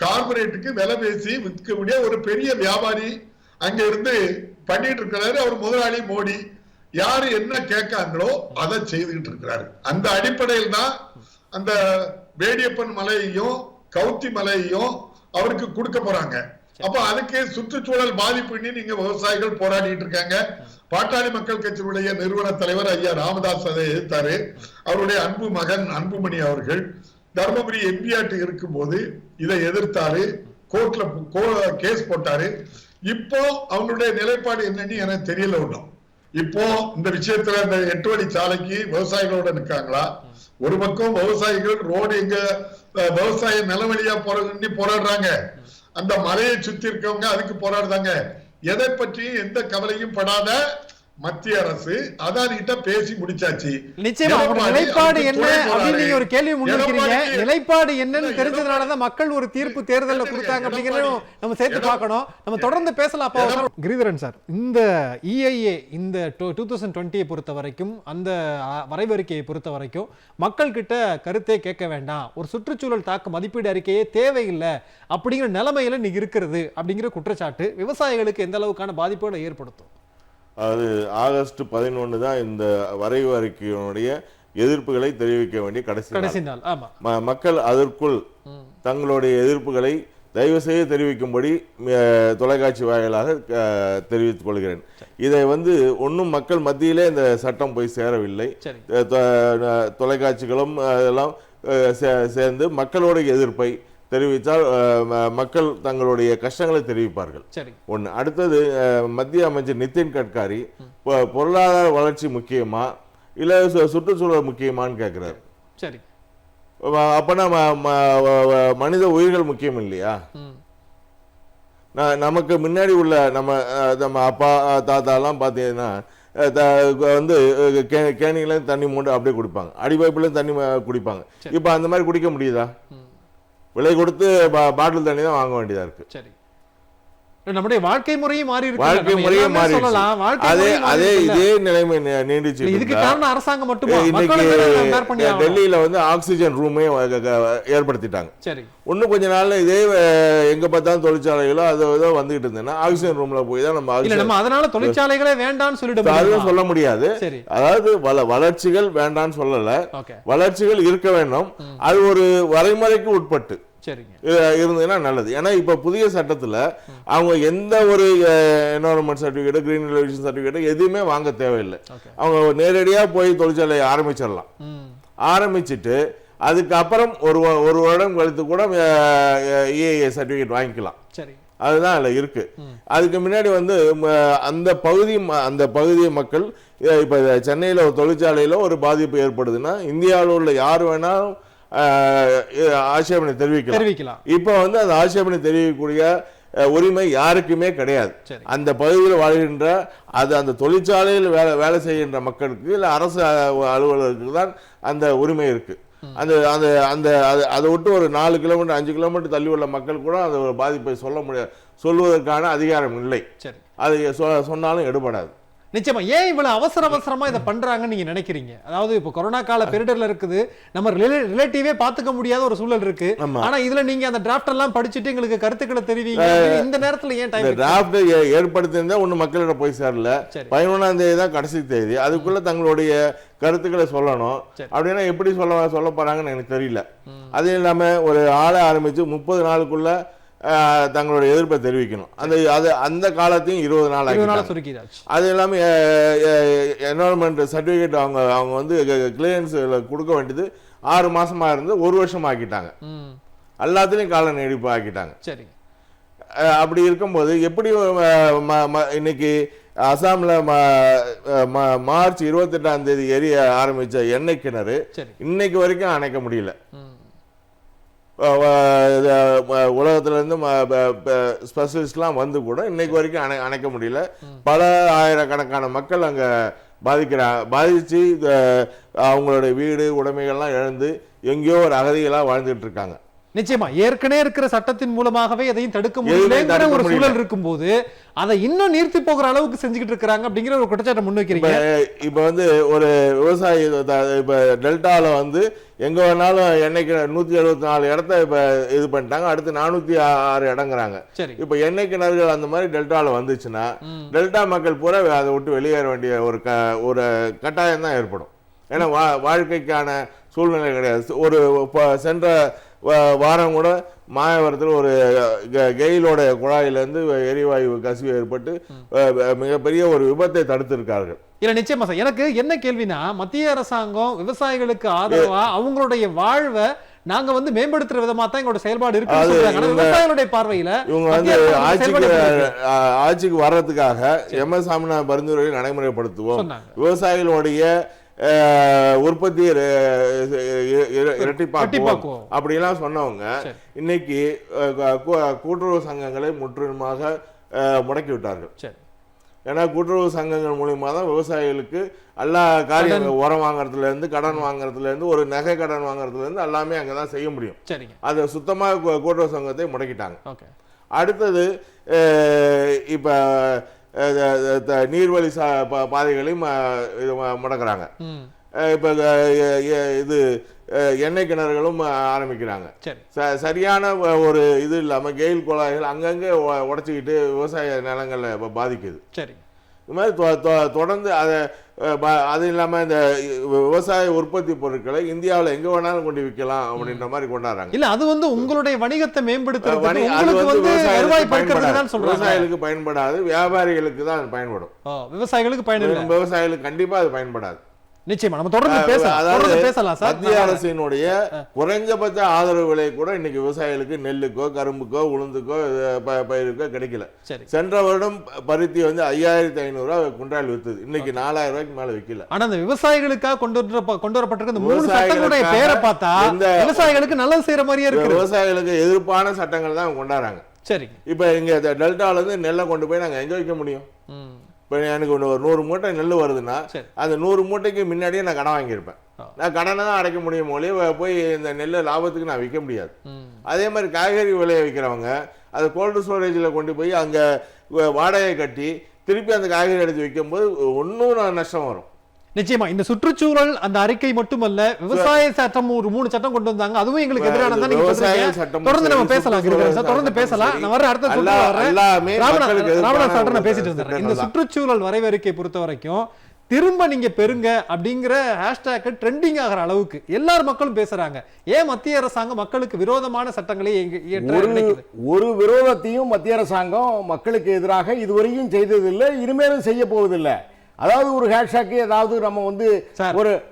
கார்பரேட்டுக்கு விலை பேசி விற்கக்கூடிய ஒரு பெரிய வியாபாரி அங்க இருந்து பண்ணிட்டு இருக்கிறாரு. அவர் முதலாளி மோடி. யாரு என்ன கேட்காங்களோ அதை செய்துகிட்டு இருக்கிறாரு. அந்த அடிப்படையில் தான் அந்த வேடியப்பன் மலையையும் கவுத்தி மலையையும் அவருக்கு கொடுக்க போறாங்க. அப்ப அதுக்கு சுற்றுச்சூழல் பாதிப்புன்னு நீங்க விவசாயிகள் போராடிட்டு இருக்காங்க. பாட்டாளி மக்கள் கட்சியினுடைய நிறுவன தலைவர் ஐயா ராமதாஸ் அதை எதிர்த்தாரு. அவருடைய அன்பு மகன் அன்புமணி அவர்கள் தர்மபுரி எம்பிஆட்டு இருக்கும் போது இதை எதிர்த்தாரு, கோர்ட்ல கேஸ் போட்டாரு. இப்போ அவங்களுடைய நிலைப்பாடு என்னன்னு எனக்கு தெரியல ஒண்ணும். இப்போ இந்த விஷயத்துல இந்த 8 வழி சாலைக்கு விவசாயிகளோட நிற்காங்களா? ஒரு பக்கம் விவசாயிகள் ரோடு எங்க விவசாய நிலவழியா போராடுறாங்க, அந்த மலையை சுத்தி இருக்கவங்க அதுக்கு போராடுறாங்க. எதை பற்றியும் எந்த கவலையும் படாத மத்திய அரசு அதானிகிட்ட பேசி முடிச்சாச்சு. நிச்சயமா நிலைப்பாடு என்ன அப்படின்னு நீங்க ஒரு கேள்வி முன்வைக்கிறீங்க. நிலைப்பாடு என்னன்னு தெரிஞ்சதுனாலதான் மக்கள் ஒரு தீர்ப்பு தேர்தலில் கொடுத்தாங்க அப்படிங்கறதையும் நம்ம சேர்த்து பார்க்கணும். நம்ம தொடர்ந்து பேசலாம். கிரிதரன் சார், இந்த EIA இந்த 2020 பொறுத்த வரைக்கும், அந்த வரைவறிக்கையை பொறுத்த வரைக்கும் மக்கள் கிட்ட கருத்தே கேட்க வேண்டாம், ஒரு சுற்றுச்சூழல் தாக்க மதிப்பீடு அறிக்கையே தேவையில்லை அப்படிங்கிற நிலைமையில நீங்க இருக்கிறது அப்படிங்கிற குற்றச்சாட்டு விவசாயிகளுக்கு எந்த அளவுக்கான பாதிப்புகளை ஏற்படுத்தும்? அது ஆகஸ்ட் 11 தான் இந்த வரைவு அறிக்கையினுடைய எதிர்ப்புகளை தெரிவிக்க வேண்டிய கடைசி நாள். மக்கள் அதற்குள் தங்களுடைய எதிர்ப்புகளை தயவு செய்து தெரிவிக்கும்படி தொலைக்காட்சி வாயிலாக தெரிவித்துக் கொள்கிறேன். இதை ஒன்றும் மக்கள் மத்தியிலே இந்த சட்டம் போய் சேரவில்லை. தொலைக்காட்சிகளும் அதெல்லாம் சேர்ந்து மக்களுடைய எதிர்ப்பை தெரிவித்தால் மக்கள் தங்களுடைய கஷ்டங்களை தெரிவிப்பார்கள். ஒன்று. அடுத்தது, மத்திய அமைச்சர் நிதின் கட்காரி பொருளாதார வளர்ச்சி முக்கியமா இல்லை சுற்றுச்சூழல் முக்கியமான்னு கேட்கிறார். சரி, அப்பனா மனித உயிர்கள் முக்கியம் இல்லையா? நமக்கு முன்னாடி உள்ள நம்ம அப்பா தாத்தாலாம் பார்த்தீங்கன்னா கேணில தண்ணி மூண்டு அப்படியே குடிப்பாங்க, அடிபைப்புல தண்ணி குடிப்பாங்க. இப்ப அந்த மாதிரி குடிக்க முடியுதா? விலை கொடுத்து பாட்டில் தண்ணி தான் வாங்க வேண்டியதா இருக்கு. சரி, நம்முடைய வாழ்க்கை முறையும் மாறி இருக்கு. வாழ்க்கை முறையே மாறி அதே இதே நிலைமை நீடிச்சு. இதுக்கு காரணம் அரசாங்கம் மட்டுமா? டெல்லியில ஆக்சிஜன் ரூமே ஏற்படுத்திட்டாங்க. சரி, இன்னும் கொஞ்ச நாள்ல இதே எங்க பார்த்தாலும் தொழிற்சாலைகளோ அது வந்துகிட்டு இருந்தேன்னா ஆக்சிஜன் ரூம்ல போய் தான் நம்ம அதனால தொழிற்சாலைகளே வேண்டாம்னு சொல்லிட்டு சொல்ல முடியாது. அதாவது வளர்ச்சிகள் வேண்டான்னு சொல்லல, வளர்ச்சிகள் இருக்க வேண்டும். அது ஒரு வரைமுறைக்கு உட்பட்டு இருந்ததுன்னா நல்லது. ஏன்னா இப்ப புதிய சட்டத்துல அவங்க எந்த ஒரு environment certificate, green revolution certificate எதுவுமே வாங்க தேவையில்லை. அவங்க நேரடியா போய் தொழிற்சாலையை ஆரம்பிச்சிடலாம். ஆரம்பிச்சுட்டு அதுக்கப்புறம் ஒரு வருடம் கழித்து கூட EIA சர்டிபிகேட் வாங்கிக்கலாம். அதுதான் அதுல இருக்கு. அதுக்கு முன்னாடி அந்த பகுதி மக்கள் இப்ப சென்னையில ஒரு தொழிற்சாலையில ஒரு பாதிப்பு ஏற்படுதுன்னா இந்தியாவில் உள்ள யார் வேணாலும் ஆட்சேபனை தெரிவிக்கலாம். இப்ப அந்த ஆட்சேபனை தெரிவிக்கக்கூடிய உரிமை யாருக்குமே கிடையாது. அந்த பகுதியில் வாழ்கின்ற அந்த தொழிற்சாலையில் வேலை செய்கின்ற மக்களுக்கு இல்ல அரசு அலுவலர்களுக்கு தான் அந்த உரிமை இருக்கு. அதை விட்டு ஒரு 4 கிலோமீட்டர் 5 கிலோமீட்டர் தள்ளி உள்ள மக்கள் கூட அந்த பாதிப்பை சொல்வதற்கான அதிகாரம் இல்லை. அது சொன்னாலும் எடுபடாது. நிச்சயமா. ஏன் இவ்வளவு அவசரமா இதை பண்றாங்கன்னு நீங்க நினைக்கிறீங்க? அதாவது இப்ப கொரோனா கால பெரிடர்ல இருக்குது, நம்ம ரிலேட்டிவே பாத்துக்க முடியாத ஒரு சூழல் இருக்கு. ஆனா இதுல நீங்க அந்த டிராஃப்ட் எல்லாம் படிச்சுட்டு எங்களுக்கு கருத்துக்களை தெரிவிங்க. இந்த நேரத்துல ஏன் டைம் டிராஃப்ட் ஏற்படுத்தியிருந்தா ஒண்ணு மக்களிடம் போய் சேரல. 11ஆம் தேதி தான் கடைசி தேதி. அதுக்குள்ள தங்களுடைய கருத்துக்களை சொல்லணும். அப்படின்னா எப்படி சொல்ல போறாங்கன்னு எனக்கு தெரியல. அது இல்லாம ஒரு ஆளை ஆரம்பிச்சு 30 நாளுக்குள்ள தங்களுடைய எதிர்ப்பை தெரிவிக்கணும். அந்த காலத்தையும் 20 நாள் அது எல்லாமே என்வரன்மெண்ட் சர்டிபிகேட் அவங்க கிளியரன்ஸ் கொடுக்க வேண்டியது 6 மாசமா இருந்து 1 வருஷம் ஆக்கிட்டாங்க. எல்லாத்துலயும் கால நீடிப்பு ஆக்கிட்டாங்க. அப்படி இருக்கும்போது எப்படி இன்னைக்கு அசாம்ல மார்ச் 28ஆம் தேதி எரிய ஆரம்பிச்ச எண்ணெய் கிணறு இன்னைக்கு வரைக்கும் அணைக்க முடியல. உலகத்துல இருந்து ஸ்பெஷலிஸ்ட்லாம் கூட இன்னைக்கு வரைக்கும் அணைக்க முடியல. பல ஆயிரக்கணக்கான மக்கள் அங்க பாதிச்சு அவங்களுடைய வீடு உடைமைகள்லாம் இழந்து எங்கேயோ ஒரு அகதிகளா வாழ்ந்துட்டு இருக்காங்க. நிச்சயமா ஏற்கனவே இருக்கிற சட்டத்தின் மூலமாகவே எதையும் தடுக்க முடியல ஒரு சூழல் இருக்கும்போது அதை இன்னும் நீர்த்தி போகிற அளவுக்கு செஞ்சுக்கிட்டு இருக்காங்க அப்படிங்கிற ஒரு குற்றச்சாட்டை முன்வைக்கிறீங்க. இப்ப ஒரு விவசாயி இப்ப டெல்டால எங்க வேணாலும் எண்ணெய்க்கு 174 இடத்த இப்ப இது பண்ணிட்டாங்க. அடுத்து 406 இடங்கிறாங்க. இப்ப எண்ணெய் கிணறுகள் அந்த மாதிரி டெல்டால வந்துச்சுன்னா டெல்டா மக்கள் பூரா அதை விட்டு வெளியேற வேண்டிய ஒரு கட்டாயம் தான் ஏற்படும். ஏன்னா வாழ்க்கைக்கான சூழ்நிலை கிடையாது. ஒரு சென்ற வாரம் கூட மாயவரத்தில் ஒரு கெயிலோட குழாயிலிருந்து எரிவாயு கசிவு ஏற்பட்டு மிகப்பெரிய ஒரு விபத்தை தடுத்திருக்கார்கள். இல்ல நிச்சயமா சார், எனக்கு என்ன கேள்வினா, மத்திய அரசாங்கம் விவசாயிகளுக்கு ஆதரவா அவங்களுடைய வாழ்வை நாங்க மேம்படுத்துற விதமா தான் எங்களோட செயல்பாடு இருக்கு. விவசாயிகளுடைய பார்வையில இவங்க ஆட்சிக்கு வர்றதுக்காக MS சாமிநாதன் பரிந்துரையை நடைமுறைப்படுத்துவோம், விவசாயிகளுடைய உற்பத்தி இரட்டிப்பாக்குவோம் அப்படிலாம் சொன்னவங்க இன்னைக்கு கூட்டுறவு சங்கங்களை முற்றிலுமாக முடக்கி விட்டார்கள். ஏன்னா கூட்டுறவு சங்கங்கள் மூலியமா தான் விவசாயிகளுக்கு எல்லா காரியம், உரம் வாங்குறதுல இருந்து கடன் வாங்குறதுல இருந்து ஒரு நகை கடன் வாங்குறதுல இருந்து எல்லாமே அங்கதான் செய்ய முடியும். அது சுத்தமாக கூட்டுறவு சங்கத்தை முடக்கிட்டாங்க. அடுத்தது இப்ப நீர்வழி பாதைகளையும் முடக்கிறாங்க. இப்ப இது எண்ணெய் கிணறுகளும் ஆரம்பிக்கிறாங்க. சரியான ஒரு இது இல்லாம கெயில் குழாய்கள் அங்கங்க உடைச்சுக்கிட்டு விவசாய நிலங்களை பாதிக்குது. இது மாதிரி தொடர்ந்து அதை அது இல்லாம இந்த விவசாய உற்பத்தி பொருட்களை இந்தியாவில் எங்க வேணாலும் கொண்டு விற்கலாம் அப்படின்ற மாதிரி கொண்டாடுறாங்க. இல்ல அது வந்து உங்களுடைய வணிகத்தை மேம்படுத்துறது, அது வந்து விவசாயிகளுக்கு பயன்படாது, வியாபாரிகளுக்கு தான் பயன்படும். விவசாயிகளுக்கு பயன்படும், விவசாயிகளுக்கு கண்டிப்பா அது பயன்படாது. நிச்சயமா நம்ம தொடர்ந்து பேசலாம் சார். மத்திய அரசினுடைய குறைஞ்சபட்ச ஆதரவு விலை கூட இன்னைக்கு விவசாயிகளுக்கு நெல்லுக்கோ கரும்புக்கோ உளுந்துக்கோ பயிருக்கோ கிடைக்கல. சென்ற வருடம் பருத்தி வந்து 5500 குண்டால் வித்துது, இன்னைக்கு 4000 ரூபாய்க்கு மேல விக்கல. ஆனா அந்த விவசாயிகளுக்காக கொண்டு வரப்பட்டிருக்க இந்த 3 சட்டங்களுடைய பேரை பார்த்தா விவசாயிகளுக்கு நல்லது செய்யற மாதிரியே இருக்கு. விவசாயிகளுக்கு எதிர்ப்பான சட்டங்கள் தான் கொண்டாடுறாங்க. சரி, இப்ப இங்க டெல்டால இருந்து நெல்லை கொண்டு போய் நாங்க எங்க வைக்க முடியும்? இப்போ எனக்கு ஒரு 100 மூட்டை நெல் வருதுன்னா அந்த 100 மூட்டைக்கு முன்னாடியே நான் கடன் வாங்கியிருப்பேன். நான் கடனை தான் அடைக்க முடியும் போலே போய் இந்த நெல்லை லாபத்துக்கு நான் விற்க முடியாது. அதே மாதிரி காய்கறி விளைய வைக்கிறவங்க அதை கோல்டு ஸ்டோரேஜில் கொண்டு போய் அங்கே வாடகை கட்டி திருப்பி அந்த காய்கறி எடுத்து விற்கும் போது ஒன்றும் நஷ்டம் வரும். நிச்சயமா இந்த சுற்றுச்சூழல் அந்த அறிக்கை மட்டுமல்ல, விவசாய சட்டம் ஒரு 3 சட்டம் கொண்டு வந்தாங்க, அதுவும் எங்களுக்கு எதிரானதா. விவசாய சட்டம் தொடர்ந்து நம்ம பேசலாம், தொடர்ந்து பேசலாம். நான் வர அடுத்த ராமநாத் நான் பேசிட்டு இருந்தேன். இந்த சுற்றுச்சூழல் வரைவு அறிக்கை பொறுத்த வரைக்கும் திரும்ப நீங்க பெறுங்க அப்படிங்கிற ஹேஷ்டேக் ட்ரெண்டிங் ஆகிற அளவுக்கு எல்லார் மக்களும் பேசுறாங்க. ஏன் மத்திய அரசாங்கம் மக்களுக்கு விரோதமான சட்டங்களை ஒரு விரோதத்தையும் மத்திய அரசாங்கம் மக்களுக்கு எதிராக இதுவரையும் செய்ததில்லை, இனிமேலும் செய்ய போவதில்லை. அதாவது ஒரு ஹேஷ்டேக் ஏதாவது நம்ம வந்து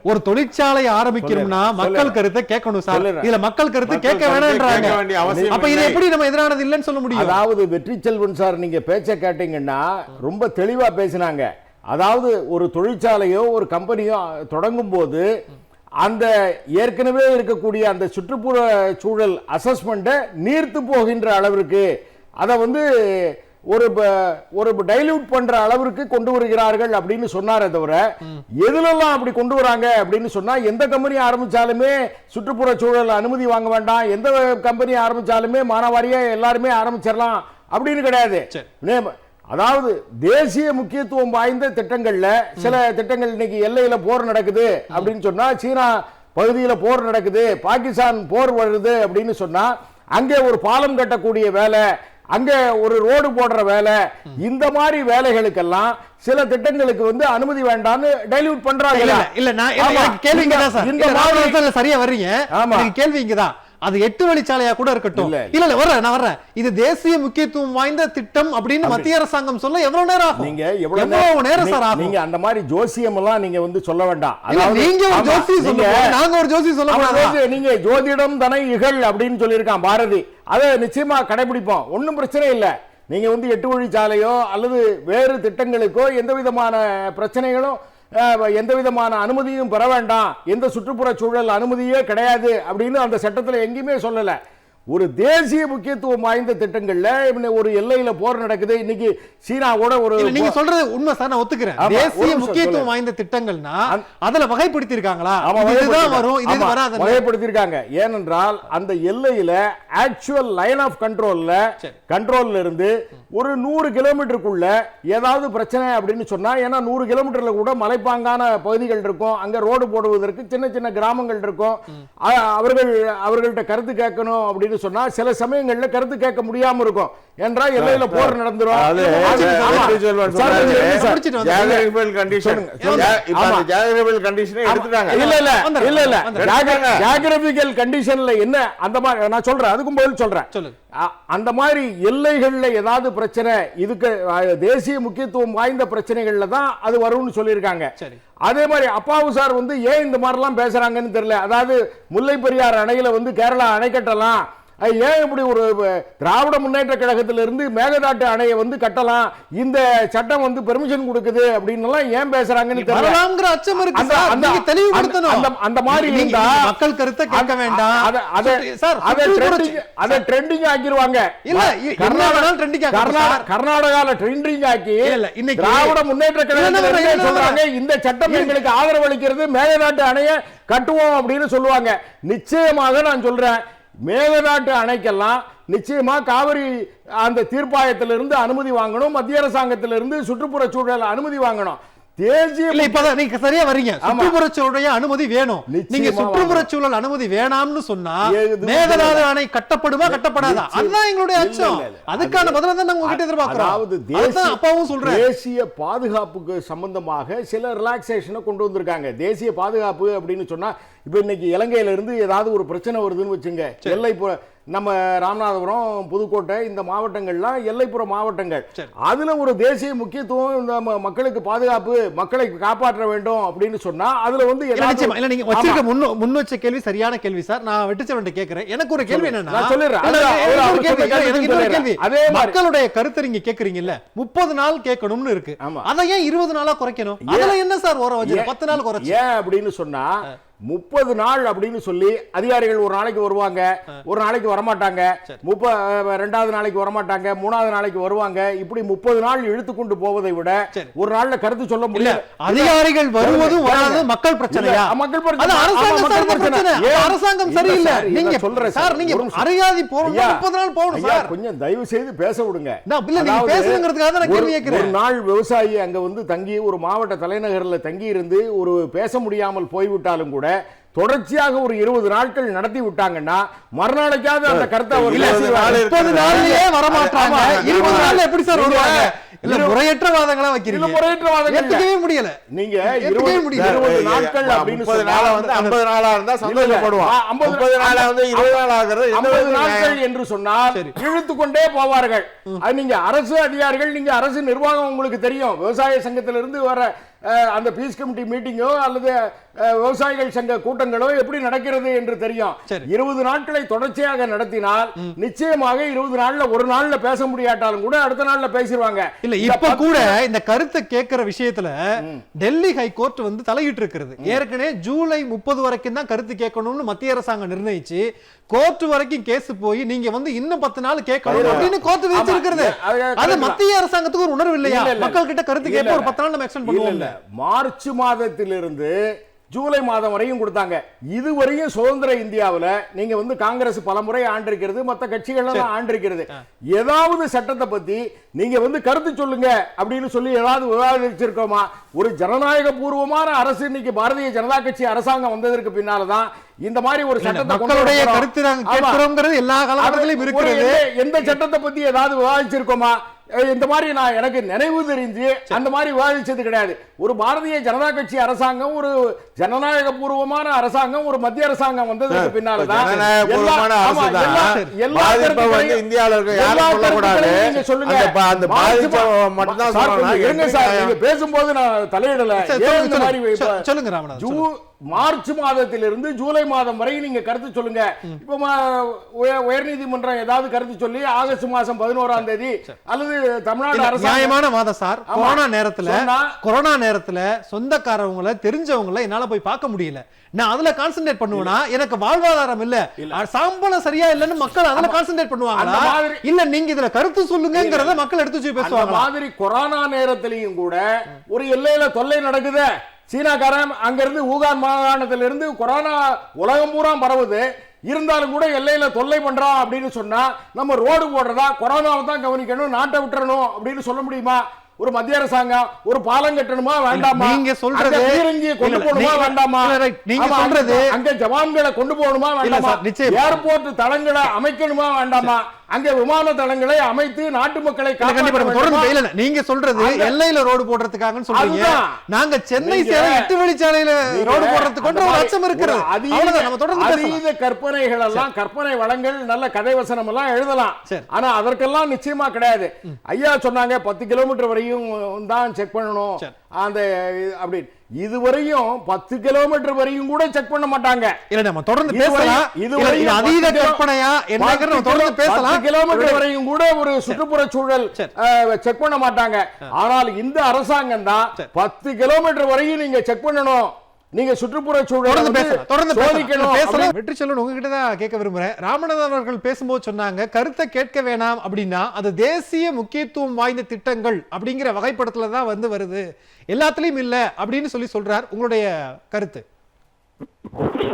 ஒரு தொழிற்சாலை ஆரம்பிக்கணும்னா மக்கள் கருத்தை கேட்கணும் சார். இதுல மக்கள் கருத்து கேட்க வேணாம்ன்றாங்க. அப்ப இதை எப்படி நம்ம எதிரானது இல்லைன்னு சொல்ல முடியும்? அதாவது வெற்றி செல்வன் சார் நீங்க பேச்ச கேட்டீங்கன்னா ரொம்ப தெளிவா பேசினாங்க. அதாவது ஒரு தொழிற்சாலையோ ஒரு கம்பெனியோ தொடங்கும் போது அந்த ஏற்கனவே இருக்கக்கூடிய அந்த சுற்றுப்புற சூழல் அசஸ்மெண்ட்டை நீர்த்து போகின்ற அளவிற்கு அதை வந்து ஒரு டைல்யூட் பண்ற அளவிற்கு கொண்டு வருகிறார்கள் அப்படின்னு சொன்னாரே தவிர எதுலெல்லாம் அப்படி கொண்டு வராங்க அப்படின்னு சொன்னா எந்த கம்பெனி ஆரம்பிச்சாலுமே சுற்றுப்புற சூழல் அனுமதி வாங்க வேண்டாம், எந்த கம்பெனி ஆரம்பிச்சாலுமே மானாவாரியா எல்லாருமே ஆரம்பிச்சிடலாம் அப்படின்னு கிடையாது. அதாவது தேசிய முக்கியத்துவம் வாய்ந்த திட்டங்கள்ல சில திட்டங்கள் இன்னைக்கு எல்லையில போர் நடக்குது அப்படின்னு சொன்னா, சீனா பகுதியில போர் நடக்குது, பாகிஸ்தான் போர் வருது அப்படின்னு சொன்னா அங்கே ஒரு பாலம் கட்டக்கூடிய வேலை, அங்க ஒரு ரோடு போடுற வேலை, இந்த மாதிரி வேலைகளுக்கெல்லாம் சில திட்டங்களுக்கு வந்து அனுமதி வேண்டாம்னு டைல்யூட் பண்றாங்க. இல்ல நான் கேள்வி இங்கதான் சார், இந்த மாதிரி சரியா வர்றீங்க. கேள்வி இங்கதான், அது 8 வழிச்சாலையா கூட இருக்கட்டும். இல்ல நான் வர்றேன், இது தேசிய முக்கியத்துவம் வாய்ந்த திட்டம் அப்படின்னு மத்திய அரசாங்கம் சொல்ல எவ்வளவு நேரம் ஆகும்? நீங்க எவ்வளவு நேரம் சார் ஆகும்? நீங்க அந்த மாதிரி ஜோசியம் எல்லாம் நீங்க வந்து சொல்ல வேண்டாம். நீங்க ஒரு ஜோசி சொல்லுங்க, நாங்க ஒரு ஜோசி சொல்ல. நீங்க ஜோதிடம் தனை இகழ் அப்படின்னு சொல்லியிருக்கான் பாரதி, அதை நிச்சயமா கடைபிடிப்போம், ஒன்னும் பிரச்சனை இல்லை. நீங்க வந்து 8 வழிச்சாலையோ அல்லது வேறு திட்டங்களுக்கோ எந்த விதமான பிரச்சனைகளும் எந்த விதமான அனுமதியும் பெற வேண்டாம், எந்த சுற்றுப்புற சூழல் அனுமதியே கிடையாது அப்படின்னு அந்த சட்டத்தில் எங்கேயுமே சொல்லல. ஒரு தேசிய முக்கியத்துவம் வாய்ந்த திட்டங்கள்ல ஒரு எல்லையில போர் நடக்குது, இன்னைக்கு சீனாவோட ஒரு நீங்க சொல்றது உண்மை சார், நான் ஒத்துக்கிறேன். தேசிய முக்கியத்துவம் வாய்ந்த திட்டங்கள்னா அதுல வகைப்படுத்தி இருக்காங்களா? இதுதான் வரும், இது வராது, வகைப்படுத்தி இருக்காங்க. ஏனென்றால் அந்த எல்லையில ஆக்சுவல் லைன் ஆஃப் கண்ட்ரோல்ல இருந்து ஒரு 100 கிலோமீட்டருக்குள்ள ஏதாவது பிரச்சனை அப்படின்னு சொன்னா, ஏன்னா 100 கிலோமீட்டர்ல கூட மலைப்பாங்கான பகுதிகள் இருக்கும், அங்க ரோடு போடுவதற்கு சின்ன சின்ன கிராமங்கள் இருக்கும், அவர்கள்ட்ட கருத்து கேட்கணும் அப்படின்னு சொன்னா சில சமயங்கள்ல கருத்து கேட்க முடியாம இருக்கும் என்றால் எல்லையில போர் நடந்துரும். ஜியோகிராபிகல் கண்டிஷன்ல என்ன அந்த மாதிரி நான் சொல்றேன், அதுக்கும் பதில் சொல்றேன். அந்த மாதிரி எல்லைகள்ல ஏதாவது பிரச்சனை, இதுக்கு தேசிய முக்கியத்துவம் வாய்ந்த பிரச்சனைகள்ல தான் அது வரும்னு சொல்லியிருக்காங்க. அதே மாதிரி அப்பாவு சார் வந்து ஏன் இந்த மாதிரி எல்லாம் பேசுறாங்கன்னு தெரியல. அதாவது முல்லை பெரியார் அணையில வந்து கேரளா அணை கட்டலாம், ஏன் இப்படி ஒரு திராவிட முன்னேற்ற கழகத்திலிருந்து மேகதாட்டு அணையை வந்து கட்டலாம், இந்த சட்டம் வந்து பெர்மிஷன் கொடுக்குது அப்படின்னு ஏன் பேசுறாங்கன்னு தெரியல. அந்த மாதிரி இருந்தா மக்கள் கருத்தை கேட்க வேண்டாம், அதை ட்ரெண்டிங் ஆக்கிடுவாங்க. கர்நாடகால ட்ரெண்டிங் ஆக்கி திராவிட முன்னேற்ற கழகத்தில் சொல்றாங்க இந்த சட்டம் எங்களுக்கு ஆதரவு அளிக்கிறது, மேகதாட்டு அணையை கட்டுவோம் அப்படின்னு சொல்லுவாங்க. நிச்சயமாக நான் சொல்றேன், மேகதாட்டு அணைக்கெல்லாம் நிச்சயமா காவிரி அந்த தீர்ப்பாயத்திலிருந்து அனுமதி வாங்கணும், மத்திய அரசாங்கத்திலிருந்து சுற்றுப்புற சூழல் அனுமதி வாங்கணும். தேசிய இல்ல இப்பதான் நீங்க சரியா வர்றீங்க. சுற்றுப்புறச்சூழலுடைய அனுமதி வேணும். நீங்க சுற்றுப்புறச்சூழல் அனுமதி வேணாம்னு சொன்னா மேகதாது அணை கட்டப்படுமா கட்டப்படாதா? அதுதான் எங்களுடைய அச்சம். அதுக்கான பதில தான் நாங்க உங்ககிட்ட எதிர்பார்க்கிறோம். அதாவது அப்பாவும் சொல்றேன், தேசிய பாதுகாப்புக்கு சம்பந்தமாக சில ரிலாக்ஸேஷனை கொண்டு வந்திருக்காங்க. தேசிய பாதுகாப்பு அப்படின்னு சொன்னா இப்ப இன்னைக்கு இலங்கையில இருந்து ஏதாவது ஒரு பிரச்சனை வருதுன்னு வச்சுங்க, எல்லை நம்ம ராமநாதபுரம், புதுக்கோட்டை இந்த மாவட்டங்கள்லாம் எல்லைப்புற மாவட்டங்கள். அதுல ஒரு தேசிய முக்கியத்துவம் இந்த மக்களுக்கு பாதுகாப்பு, மக்களை காப்பாற்ற வேண்டும் அப்படின்னு சொன்னா அதுல வந்து நீங்க வச்சிருக்க முன் வச்ச கேள்வி சரியான கேள்வி சார். நான் வெட்டிச்சவன்ட்ட கேக்குறேன். எனக்கு ஒரு கேள்வி என்னன்னா, அதே மக்களுடைய கருத்து நீங்க கேக்குறீங்கல்ல, 30 நாள் கேட்கணும்னு இருக்கு. அதை ஏன் 20 நாளா குறைக்கணும்? அதுல என்ன சார் வர வச்சு 10 நாள் குறைச்சு ஏன் அப்படின்னு சொன்னா 30 நாள் அப்படின்னு சொல்லி அதிகாரிகள் ஒரு நாளைக்கு வருவாங்க, ஒரு நாளைக்கு வரமாட்டாங்க, 2வது நாளைக்கு வரமாட்டாங்க, 3வது நாளைக்கு வருவாங்க. இப்படி 30 நாள் இழுத்து கொண்டு போவதை விட ஒரு நாள்ல கருத்து சொல்ல முடியல. அதிகாரிகள் வருவதும் வராததும் மக்கள் பிரச்சனையா? மக்கள் பிரச்சனை. அரசாங்கம் சரியில்லை. நீங்க சொல்றேன் சார், நீங்க அரியாதி போறோம் 30 நாள் போகணும் சார். கொஞ்சம் தயவு செய்து பேச விடுங்க. நீங்க பேசுங்கிறதுக்காக தான் நான் கேள்வி கேட்கிறேன். ஒரு நாள் விவசாயி அங்க வந்து தங்கி ஒரு மாவட்ட தலைநகர்ல தங்கி இருந்து ஒரு பேச முடியாமல் போய்விட்டாலும் கூட தொடர்ச்சியாக ஒரு 20 நாட்கள் நடத்தி விட்டாங்கன்னா மறுநாளைக்காவது அந்த கருத்தை 30 நாள்லயே வர மாட்டாங்க. 20 நாள்ல எப்படி சார் வருவாங்க? இல்ல முறையற்ற வாதங்களா வைக்கிறீங்க. முறையற்ற வாதங்கள் ஏத்துக்கவே முடியல. நீங்க 20 நாட்கள் அப்படின்னு 30 நாளா வந்து 50 நாளா இருந்தா சந்தோஷப்படுவோம். 50 நாளா வந்து 20 நாள் ஆகிறது 50 நாட்கள் என்று சொன்னால் இழுத்து கொண்டே போவார்கள். அது நீங்க அரசு அதிகாரிகள், நீங்க அரசு நிர்வாகம் உங்களுக்கு தெரியும். விவசாய சங்கத்திலிருந்து வர அந்த பீஸ் கமிட்டி மீட்டிங்கோ அல்லது விவசாயிகள் சங்க கூட்டங்களோ எப்படி நடக்கிறது என்று தெரியும். 20 நாட்களை தொடர்ச்சியாக நடத்தினால் நிச்சயமாக 20 நாள்ல ஒரு நாள்ல பேச முடியாட்டாலும் கூட அடுத்த நாள்ல பேசிடுவாங்க. இல்ல இப்ப கூட இந்த கருத்தை கேட்கிற விஷயத்துல டெல்லி ஹைகோர்ட் வந்து தலையிட்டு இருக்கிறது. ஏற்கனவே ஜூலை 30 வரைக்கும் தான் கருத்து கேட்கணும்னு மத்திய அரசாங்கம் நிர்ணயிச்சு கோர்ட் வரைக்கும் கேஸ் போய் நீங்க வந்து இன்னும் 10 நாள் கேட்கணும் அப்படின்னு கோர்ட் விதிச்சிருக்கிறது. அது மத்திய அரசாங்கத்துக்கு ஒரு உணர்வு இல்லையா? மக்கள் கிட்ட கருத்து கேட்க ஒரு 10 நாள் நம்ம எக்ஸ்டெண்ட் பண்ணுவோம். மார்ச் மாதத்திலிருந்து ஜூலை மாதம் வரையும் கொடுத்தாங்க. இதுவரையும் சுதந்திர இந்தியாவில் நீங்க வந்து காங்கிரஸ் பலமுறை ஆண்டிருக்கிறது, மற்ற கட்சிகள் எல்லாம் ஆண்டிருக்கிறது. ஏதாவது சட்டத்தை பத்தி நீங்க வந்து கருத்து சொல்லுங்க அப்படின்னு சொல்லி ஏதாவது விவாதிச்சிருக்கோமா? ஒரு ஜனநாயக பூர்வமான அரசு இன்னைக்கு பாரதிய ஜனதா கட்சி அரசாங்கம் வந்ததற்கு பின்னால்தான் இந்த மாதிரி ஒரு சட்டத்தை மக்களுடைய கருத்து நாங்க கேட்கிறோம்ங்கிறது எல்லா காலகட்டத்திலும் இருக்கிறது. எந்த சட்டத்தை பத்தி ஏதாவது விவாதிச்சிருக்கோமா? இந்த மாதிரி நான் எனக்கு நினைவு தெரிஞ்சு அந்த மாதிரி விவாதிச்சது கிடையாது. ஒரு பாரதிய ஜனதா கட்சி அரசாங்கம், ஒரு ஜனநாயக பூர்வமான அரசாங்கம், ஒரு மத்திய அரசாங்கம் வந்ததுக்கு பின்னால்தான் பேசும்போது நான் தலையிடல. மார்ச் மாதத்திலிருந்து ஜூலை மாதம் வரை நீங்க கருத்து சொல்லுங்க. இப்ப உயர்நீதிமன்றம் ஏதாவது கருத்து சொல்லி ஆகஸ்ட் மாசம் 11ஆம் தேதி அல்லது தமிழ்நாடு அரசு நியாயமான வாதம் சார். கொரோனா நேரத்துல சொந்தக்காரவங்களை தெரிஞ்சவங்களை என்னால போய் பார்க்க முடியல. நான் அதுல கான்சென்ட்ரேட் பண்ணுவேனா? எனக்கு வாழ்வாதாரம் இல்ல, சம்பளம் சரியா இல்லன்னு மக்கள் அதுல கான்சென்ட்ரேட் பண்ணுவாங்க. இல்ல நீங்க இதுல கருத்து சொல்லுங்கங்கறத மக்கள் எடுத்து வச்சு பேசுவாங்க. மாதிரி கொரோனா நேரத்திலையும் கூட ஒரு எல்லையில தொல்லை நடக்குது. சீனாக்காரன் அங்கிருந்து ஊகான் மாகாணத்திலிருந்து கொரோனா உலகம் பூரா பரவுது. இருந்தாலும் கூட எல்லையில தொல்லை பண்றோம் அப்படின்னு சொன்னா நம்ம ரோடு போடுறதா கொரோனாவை தான் கவனிக்கணும், நாட்டை விட்டுறணும் அப்படின்னு சொல்ல முடியுமா? ஒரு மத்திய அரசாங்கம் ஒரு பாலம் கட்டணுமா வேண்டாமா? நீங்க சொல்றது கொண்டு போகணுமா வேண்டாமா? நீங்க சொல்றது அங்க ஜவான்களை கொண்டு போகணுமா வேண்டாமா? ஏர்போர்ட் தளங்களை அமைக்கணுமா வேண்டாமா? அங்க விமான தளங்களை அமைத்து நாட்டு மக்களை காப்பாற்ற. நீங்க சொல்றது எல்லையில ரோடு போடுறதுக்காக சொல்றீங்க. நாங்க சென்னை சேலம் 8 வழிச்சாலையில ரோடு போடுறதுக்கு ஒரு அச்சம் இருக்கிறது. அதீத கற்பனைகள் எல்லாம், கற்பனை வளங்கள், நல்ல கதை வசனம் எல்லாம் எழுதலாம். ஆனா அதற்கெல்லாம் நிச்சயமா கிடையாது. ஐயா சொன்னாங்க 10 கிலோமீட்டர் வரையும் தான் செக் பண்ணணும் அந்த அப்படின்னு. இதுவரையும் 10 கிலோமீட்டர் வரையும் கூட செக் பண்ண மாட்டாங்க. இல்ல நம்ம தொடர்ந்து பேசலாம். இது அதீத கற்பனையா என்னங்கறத தொடர்ந்து பேசலாம். 10 கிலோமீட்டர் வரையும் கூட ஒரு சுற்றுப்புற சூழல் செக் பண்ண மாட்டாங்க. ஆனால் இந்த அரசாங்கம் தான் 10 கிலோமீட்டர் வரையும் நீங்க செக் பண்ணணும், நீங்க சுற்றுப்புற சூழல் தொடர்ந்து சோதிக்கணும். வெற்றி செல்வன் உங்ககிட்ட தான் கேட்க விரும்புறேன். ராமநாதன் அவர்கள் பேசும்போது சொன்னாங்க கருத்தை கேட்க வேணாம் அப்படின்னா அது தேசிய முக்கியத்துவம் வாய்ந்த திட்டங்கள் அப்படிங்கிற வகைப்படத்துல தான் வருது, எல்லாத்துலயும் இல்ல அப்படின்னு சொல்றார். உங்களுடைய கருத்து?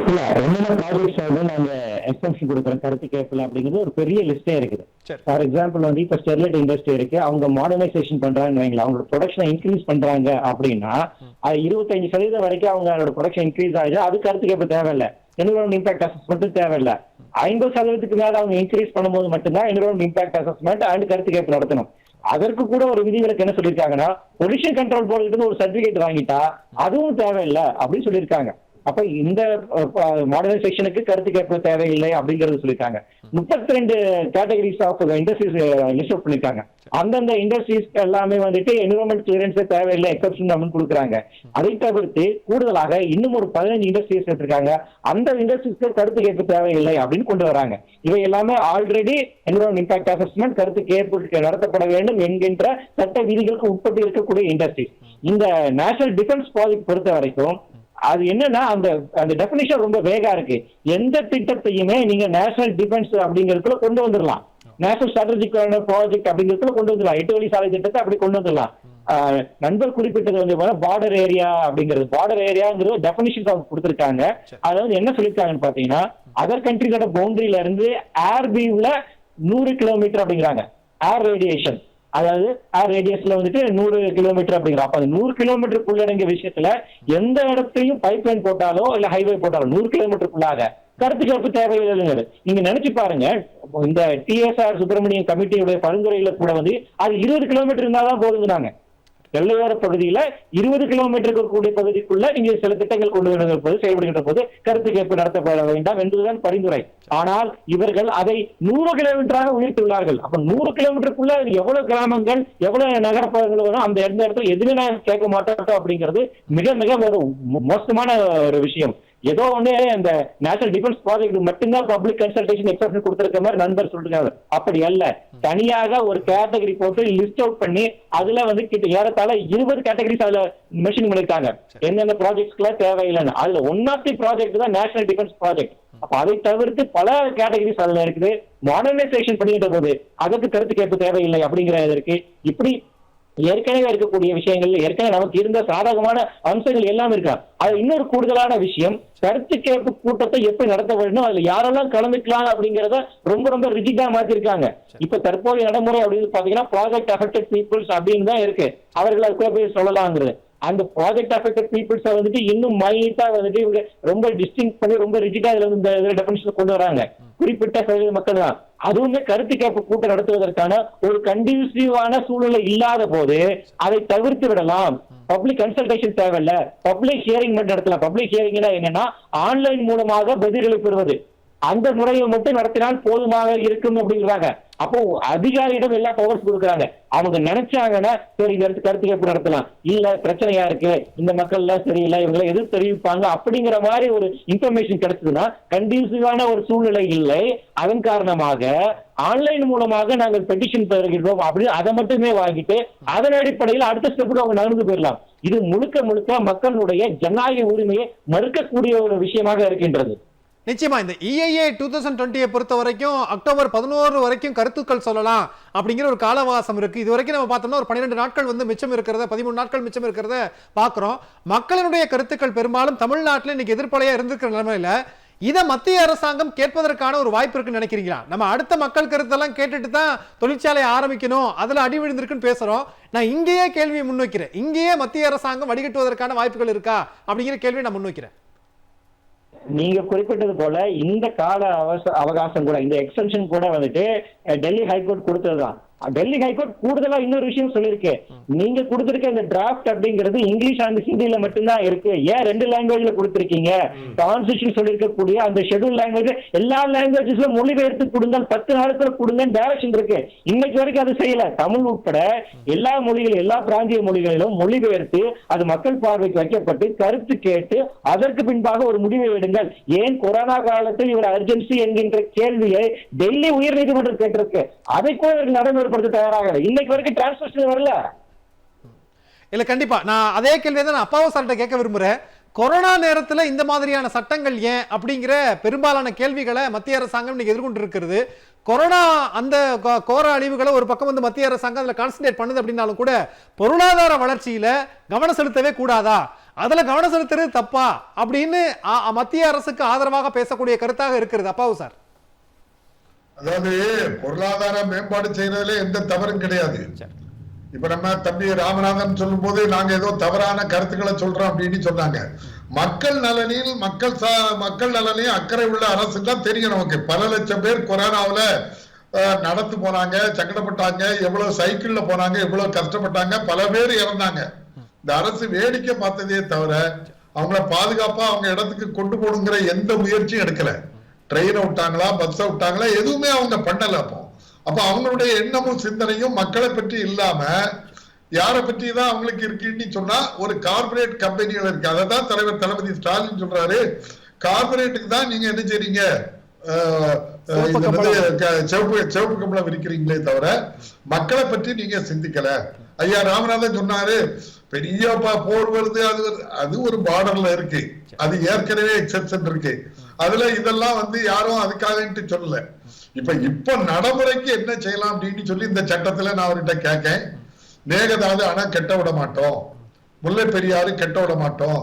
இல்ல என்னென்ன ப்ராஜெக்ட்ஸ் வந்து நாங்க எக்ஸ்டென்ஷன் கொடுக்குறோம் கருத்து கேட்கல அப்படிங்கிறது ஒரு பெரிய லிஸ்டே இருக்குது. ஃபார் எக்ஸாம்பிள் வந்து இப்ப ஸ்டெர்லைட் இண்டஸ்ட்ரி இருக்கு, அவங்க மாடர்னைசேஷன் பண்றாங்க, அவங்களோட ப்ரொடக்ஷனை இன்க்ரீஸ் பண்றாங்க அப்படின்னா அது 25% வரைக்கும் அவங்களோட ப்ரொடக்ஷன் இன்க்ரீஸ் ஆகுது. அது கருத்து கேட்ப தேவையில்லை, என்விரான்மெண்ட் இம்பாக்ட் அசஸ்மெண்ட் தேவையில்லை. 50% மேல அவங்க இன்க்ரீஸ் பண்ணும்போது மட்டும்தான் என்விரான்மெண்ட் இம்பாக்ட் அசஸ்மெண்ட் அண்ட் கருத்து கேட்பு நடத்தணும். அதற்கு கூட ஒரு விதிவிலக்கு என்ன சொல்லியிருக்காங்கன்னா, பொல்யூஷன் கண்ட்ரோல் போர்டுக்கு ஒரு சர்டிபிகேட் வாங்கிட்டா அதுவும் தேவையில்லை அப்படின்னு சொல்லியிருக்காங்க. அப்ப இந்த மாடர்னைசேஷனுக்கு கருத்து கேட்பு தேவையில்லை அப்படிங்கறது சொல்லியிருக்காங்க. 32 categories of industries list out பண்ணிருக்காங்க. அந்தந்த இண்டஸ்ட்ரீஸ்க்கு எல்லாமே வந்துட்டு என்விரான்மெண்ட் கிளியரன்ஸே தேவையில்லை, எக்ஸப்ஷன் அப்படின்னு கொடுக்குறாங்க. அதை தவிர்த்து கூடுதலாக இன்னும் ஒரு 15 இண்டஸ்ட்ரீஸ் எடுத்திருக்காங்க, அந்த இண்டஸ்ட்ரீஸ்க்கு கருத்து கேட்பு தேவையில்லை அப்படின்னு கொண்டு வராங்க. இவை எல்லாமே ஆல்ரெடி என்விரான்மெண்ட் இம்பாக்ட் அசஸ்மெண்ட் கருத்து கேட்பு நடத்தப்பட வேண்டும் என்கின்ற சட்ட விதிகளுக்கு உட்பட்டு இருக்கக்கூடிய இண்டஸ்ட்ரீஸ். இந்த நேஷனல் டிஃபென்ஸ் ப்ராஜெக்ட் பொறுத்த வரைக்கும் அது என்னன்னா அந்த அந்த டெபினிஷன் ரொம்ப வேகா இருக்கு. எந்த திட்டத்தையுமே நீங்க நேஷனல் டிஃபென்ஸ் அப்படிங்கிறதுக்குள்ள கொண்டு வந்துடலாம், நேஷனல் ஸ்ட்ராட்டஜிக் ப்ராஜெக்ட் அப்படிங்கிறதுக்குள்ள கொண்டு வந்துடலாம், 8 வழி சாலை திட்டத்தை அப்படி கொண்டு வந்துடலாம். நண்பர் குறிப்பிட்டது வந்து பார்டர் ஏரியா அப்படிங்கிறது, பார்டர் ஏரியாங்கிறது டெபினிஷன் அவங்க கொடுத்துருக்காங்க. அதாவது என்ன சொல்லியிருக்காங்கன்னு பாத்தீங்கன்னா, அதர் கண்ட்ரிஸோட பவுண்டரியில இருந்து ஏர் வியூல 100 கிலோமீட்டர் அப்படிங்கிறாங்க. ஏர் ரேடியேஷன், அதாவது ஏர் ரேடியஸ்ல வந்துட்டு 100 கிலோமீட்டர் அப்படிங்கிற. அப்ப அந்த 100 கிலோமீட்டர் உள்ளடங்கிய விஷயத்துல எந்த இடத்தையும் பைப் லைன் போட்டாலோ இல்ல ஹைவே போட்டாலோ 100 கிலோமீட்டருக்குள்ளாக கருத்து கேட்பு தேவையில்லை. நீங்க நினைச்சு பாருங்க, இந்த டிஎஸ்ஆர் சுப்பிரமணியம் கமிட்டியுடைய பரிந்துரையில கூட வந்து அது 20 கிலோமீட்டர் இருந்தாதான் போதுங்கிறாங்க. எல்லையோர பகுதியில 20 கிலோமீட்டருக்கு கூடிய பகுதிக்குள்ள நீங்க சில திட்டங்கள் கொண்டு வருகிற போது செயல்படுகின்ற போது கருத்து கேட்பு நடத்தப்பட வேண்டாம் என்பதுதான் பரிந்துரை. ஆனால் இவர்கள் அதை 100 கிலோமீட்டராக உயர்த்தியுள்ளார்கள். அப்ப 100 கிலோமீட்டருக்குள்ள எவ்வளவு கிராமங்கள் எவ்வளவு நகரப்பகுதிகள் வரும், அந்த எந்த இடத்துல எதுவுமே நான் கேட்க மாட்டோம் அப்படிங்கிறது மிக மிக ஒரு மோசமான ஒரு விஷயம். ஏதோ ஒண்ணு இந்த நேஷனல் டிஃபென்ஸ் ப்ராஜெக்ட் மட்டும்தான் பப்ளிக் கன்சல்டேஷன் எக்ஸப்ஷன் கொடுத்திருக்க மாதிரி நண்பர் சொல்றாங்க. அப்படி அல்ல, தனியாக ஒரு கேட்டகரி போட்டு லிஸ்ட் அவுட் பண்ணி அதுல வந்து ஏறத்தாழ 20 கேட்டகரிஸ் அதுல மென்ஷன் பண்ணிருக்காங்க எந்தெந்த ப்ராஜெக்ட்ஸ்ல தேவையில்லைன்னு. அதுல ஒன் ஆஃப் தி ப்ராஜெக்ட் தான் நேஷனல் டிஃபென்ஸ் ப்ராஜெக்ட். அப்ப அதை தவிர்த்து பல கேட்டகரிஸ் அதுல இருக்குது. மாடர்னைசேஷன் பண்ணிக்கிட்ட போது அதற்கு கருத்து கேட்பு தேவையில்லை அப்படிங்கிறது இருக்கு. இப்படி ஏற்கனவே இருக்கக்கூடிய விஷயங்கள் ஏற்கனவே நமக்கு இருந்த சாதகமான அம்சங்கள் எல்லாம் இருக்கா. அது இன்னொரு கூடுதலான விஷயம், கருத்து கேட்பு கூட்டத்தை எப்படி நடத்த வேண்டும், அதுல யாரெல்லாம் கலந்துக்கலாம் அப்படிங்கறத ரொம்ப ரொம்ப ரிஜிடா மாத்திருக்காங்க. இப்ப தற்போதைய நடைமுறை அப்படின்னு பாத்தீங்கன்னா ப்ராஜெக்ட் அஃபெக்டட் பீப்புள்ஸ் அப்படின்னு தான் இருக்கு. அவர்கள் அதுக்குள்ள போய் சொல்லலாங்கிறது. அந்த ப்ராஜெக்ட் அஃபெக்டட் பீப்புள்ஸ் வந்துட்டு இன்னும் மைனூட்டா வந்துட்டு இவங்க ரொம்ப டிஸ்டிங் பண்ணி ரொம்ப ரிஜிடா இதுல இந்த டெபினிஷன் கொண்டு வராங்க. குறிப்பிட்ட சதவீத மக்கள் தான். அதுவுமே கருத்து கேட்பு கூட்டம் நடத்துவதற்கான ஒரு கண்டிசிவான சூழ்நிலை இல்லாத போது அதை தவிர்த்து விடலாம். பப்ளிக் கன்சல்டேஷன் தேவையில்ல, பப்ளிக் ஹியரிங் மட்டும் நடத்தலாம். பப்ளிக் ஹியரிங்னா என்னன்னா ஆன்லைன் மூலமாக பதில்களை பெறுவது, அந்த முறையை மட்டும் நடத்தினால் போதுமாக இருக்கும் அப்படிங்கிறாங்க. அப்போ அதிகாரியிடம் எல்லா பவர்ஸ் கொடுக்குறாங்க. அவங்க நினைச்சாங்கன்னா சரி இந்த இடத்துக்கு கருத்து கேட்பு நடத்தலாம், இல்ல பிரச்சனையா இருக்கு இந்த மக்கள் எல்லாம் சரியில்லை இவங்களை எதிர்த்து தெரிவிப்பாங்க அப்படிங்கிற மாதிரி ஒரு இன்ஃபர்மேஷன் கிடைச்சதுன்னா கண்டிசிவான ஒரு சூழ்நிலை இல்லை. அதன் காரணமாக ஆன்லைன் மூலமாக நாங்கள் பெட்டிஷன் பெறுகிறோம் அப்படின்னு அதை மட்டுமே வாங்கிட்டு அதன் அடிப்படையில் அடுத்த ஸ்டெப்புக்கு அவங்க நகர்ந்து போயிடலாம். இது முழுக்க முழுக்க மக்களுடைய ஜனநாயக உரிமையை மறுக்கக்கூடிய ஒரு விஷயமாக இருக்கின்றது. நிச்சயமா இந்த EIA 2020 பொறுத்த வரைக்கும் அக்டோபர் 11 வரைக்கும் கருத்துக்கள் சொல்லலாம் அப்படிங்கிற ஒரு காலவாசம் இருக்கு. இது வரைக்கும் நம்ம பார்த்தோம்னா ஒரு 12 நாட்கள் வந்து மிச்சம் இருக்கிறத, 13 நாட்கள் மிச்சம் இருக்கிறத பார்க்கிறோம். மக்களினுடைய கருத்துக்கள் பெரும்பாலும் தமிழ்நாட்டில் இன்னைக்கு எதிர்ப்பலையா இருந்திருக்கிற நிலைமையில இதை மத்திய அரசாங்கம் கேட்பதற்கான ஒரு வாய்ப்பு இருக்குன்னு நினைக்கிறீங்களா? நம்ம அடுத்த மக்கள் கருத்தெல்லாம் கேட்டுட்டு தான் தொழிற்சாலையை ஆரம்பிக்கணும், அதுல அடி விழுந்திருக்குன்னு பேசுறோம். நான் இங்கேயே கேள்வியை முன்வைக்கிறேன், இங்கேயே மத்திய அரசாங்கம் வடிகட்டுவதற்கான வாய்ப்புகள் இருக்கா அப்படிங்கிற கேள்வியை நான் முன்வைக்கிறேன். நீங்க குறிப்பிட்டது போல இந்த கால அவகாசம் கூட, இந்த எக்ஸ்டென்ஷன் கூட வந்துட்டு டெல்லி ஹைகோர்ட் கொடுத்ததுதான். டெல்லி ஹைகோர்ட் கூடுதலா இன்னொரு விஷயம் சொல்லிருக்கு, நீங்க கொடுத்திருக்க இந்த டிராப்ட் அப்படிங்கிறது இங்கிலீஷ் அண்ட் ஹிந்தியில மட்டும்தான் இருக்கு, ஏன் 2 லாங்குவேஜ்ல கொடுத்திருக்கீங்க? கான்ஸ்டிடியூஷன் சொல்லிருக்கக்கூடிய அந்த ஷெட்யூல் லாங்குவேஜ் எல்லா லாங்குவேஜஸ்ல மொழிபெயர்த்து கொடுங்க, 10 நாளுக்குள்ள கொடுங்க டைரக்ஷன் இருக்கு. இன்னைக்கு வரைக்கும் அது செய்யல. தமிழ் உட்பட எல்லா மொழிகளும் எல்லா பிராந்திய மொழிகளிலும் மொழிபெயர்த்து அது மக்கள் பார்வைக்கு வைக்கப்பட்டு கருத்து கேட்டு அதற்கு பின்பாக ஒரு முடிவை எடுங்கள். ஏன் கொரோனா காலத்தில் இவர் அர்ஜென்சி என்கின்ற கேள்வியை டெல்லி உயர் நீதிமன்றம் கேட்டிருக்கு, அதை கூட நடைமுறை இன்னைக்கு வரைக்கும் டிரான்ஸ்லேஷன் வரல. இல்ல கண்டிப்பா நான் அதே கேள்வியை தான் அப்பாவு சார்ட்ட கேட்க விரும்புறேன். கொரோனா நேரத்துல இந்த மாதிரியான சட்டங்கள் ஏன் அப்படிங்கிற பெரும்பாலான கேள்விகளை மத்திய அரசாங்கம் இன்னைக்கு எதிர்கொண்டு இருக்கிறது. கொரோனா அந்த கோர அழிவுகளை ஒரு பக்கம் வந்து மத்திய அரசாங்கம் அதுல கான்சன்ட்ரேட் பண்ணுது அப்படின்னாலும் கூட பொருளாதார வளர்ச்சியில கவனம் செலுத்தவே கூடாதா? அதுல கவனம் செலுத்துறது தப்பா அப்படின்னு மத்திய அரசுக்கு ஆதரவாக பேசக்கூடிய கருத்தாக இருக்கிறது. அப்பாவு சார், அதாவது பொருளாதார மேம்பாடு செய்யறதுல எந்த தவறும் கிடையாது. இப்ப நம்ம தம்பி ராமநாதன் சொல்லும் போது நாங்க ஏதோ தவறான கருத்துக்களை சொல்றோம் அப்படின்னு சொன்னாங்க. மக்கள் நலனில் மக்கள் நலனையும் அக்கறை உள்ள அரசு தான் தெரியும் நமக்கு. பல லட்சம் பேர் கொரோனாவில நடந்து போனாங்க, சங்கடப்பட்டாங்க, எவ்வளவு சைக்கிள்ல போனாங்க, எவ்வளவு கஷ்டப்பட்டாங்க, பல பேர் இறந்தாங்க. இந்த அரசு வேடிக்கை பார்த்ததே தவிர அவங்கள பாதுகாப்பா அவங்க இடத்துக்கு கொண்டு போகணுங்கிற எந்த முயற்சியும் எடுக்கல. ட்ரெயினை விட்டாங்களா, பஸ்ஸை விட்டாங்களா, எதுவுமே அவங்க பண்ணல. அப்ப அவங்களுடைய எண்ணமும் சிந்தனையும் மக்களை பற்றி இல்லாம யாரை பற்றி தான் அவங்களுக்கு இருக்குன்னு சொன்னா ஒரு கார்பரேட் கம்பெனிகள் இருக்கு. அதை தான் தலைவர் தளபதி ஸ்டாலின் சொல்றாரு, கார்பரேட்டுக்கு தான் நீங்க என்ன செய்றீங்க, சிவப்பு கம்பளம் விரிக்கிறீங்களே தவிர மக்களை பற்றி நீங்க சிந்திக்கல. ஐயா ராமநாதன் சொன்னாரு, பெரிய போர் வருது, அது ஒரு பார்டர்ல இருக்கு, அது ஏற்கனவே எக்ஸெப்ஷன் இருக்கு, அதுல இதெல்லாம் யாரும் அதுக்காக சொல்லல. இப்ப நடைமுறைக்கு என்ன செய்யலாம் அப்படின்னு சொல்லி இந்த சட்டத்துல நான் அவர்கிட்ட கேட்கேன். மேகதாது அணை கெட்ட விட மாட்டோம், முல்லை பெரியாறு கெட்ட விட மாட்டோம்,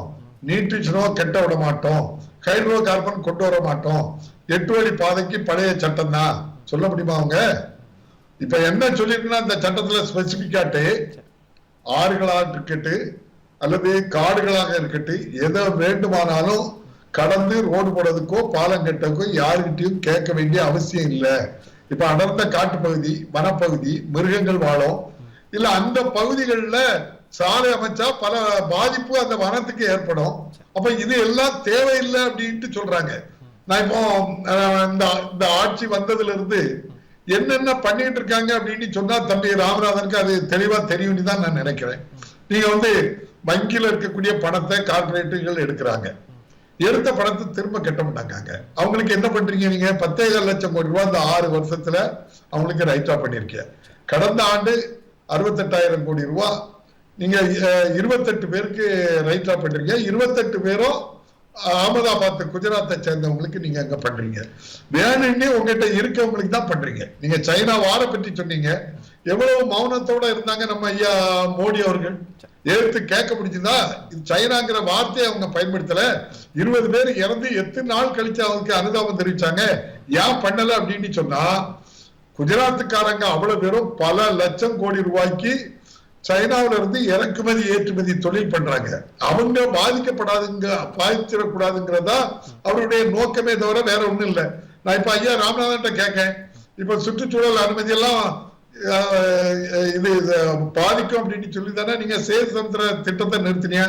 நீட்ரிஷனோ கெட்ட விட மாட்டோம், ஹைட்ரோ கார்பன் கொண்டு வர மாட்டோம், 8 வழி பாதைக்கு பழைய சட்டம் தான் சொல்ல முடியுமா அவங்க? இப்ப என்ன சொல்லிருக்குன்னா இந்த சட்டத்துல ஸ்பெசிபிக்காட்டு ஆறுகளாக இருக்கட்டு அல்லது காடுகளாக இருக்கட்டு எதை வேண்டுமானாலும் கடந்து ரோடு போடுறதுக்கோ பாலம் கட்டக்கோ யாருக்கிட்டையும் கேட்க வேண்டிய அவசியம் இல்லை. இப்ப அடர்ந்த காட்டு பகுதி, வனப்பகுதி, மிருகங்கள் வாழும் இல்ல, அந்த பகுதிகளில் சாலை அமைச்சா பல பாதிப்பு அந்த வனத்துக்கு ஏற்படும். அப்ப இது எல்லாம் தேவையில்லை அப்படின்ட்டு சொல்றாங்க. நான் இப்போ இந்த ஆட்சி வந்ததுல இருந்து என்னென்ன பண்ணிட்டு இருக்காங்க அப்படின்னு சொன்னா தம்பி ராமநாதனுக்கு அது தெளிவா தெரியும்னு தான் நான் நினைக்கிறேன். நீங்க வங்கியில இருக்கக்கூடிய பணத்தை கார்பரேட்டுகள் எடுக்கிறாங்க, எடுத்த பணத்தை திரும்ப கட்ட மாட்டாங்க. அவங்களுக்கு என்ன பண்றீங்க, நீங்க 10,000 லட்சம் கோடி ரூபாய் இந்த 6 வருஷத்துல அவங்களுக்கு ரைட் ஆஃப் பண்ணிருக்கீங்க. கடந்த ஆண்டு 68,000 கோடி ரூபாய் நீங்க 28 பேருக்கு ரைட் ஆஃப் பண்ணிருக்கீங்க. 28 பேரும் அகமதாபாத் குஜராத்தை சேர்ந்தவங்களுக்கு நீங்க அங்க பண்றீங்க. வேணும்னு உங்ககிட்ட இருக்கவங்களுக்கு தான் பண்றீங்க. நீங்க சைனா வார பற்றி சொன்னீங்க, எவ்வளவு மௌனத்தோட இருந்தாங்க நம்ம ஐயா மோடி அவர்கள். எடுத்து கேட்க முடிஞ்சுதா? இது சைனாங்கிற வார்த்தையை அவங்க பயன்படுத்தல. 20 பேர் இறந்து எத்தனை நாள் கழிச்சு அவங்களுக்கு அனுதாபம் தெரிவிச்சாங்க. ஏன் பண்ணல அப்படின்னு சொன்னா, குஜராத்துக்காரங்க அவ்வளவு பேரும் பல லட்சம் கோடி ரூபாய்க்கு சைனாவில இருந்து இறக்குமதி ஏற்றுமதி தொழில் பண்றாங்க. அவங்க பாதிச்சிடக்கூடாதுங்கிறதா அவருடைய நோக்கமே தவிர வேற ஒண்ணும் இல்லை. நான் இப்ப ஐயா ராமநாதன் கேட்கேன், இப்ப சுற்றுச்சூழல் அனுமதி எல்லாம் இது பாதிக்கும் அப்படின்னு சொல்லி தானே நீங்க சேசந்திர திட்டத்தை நிறுத்தினீங்க.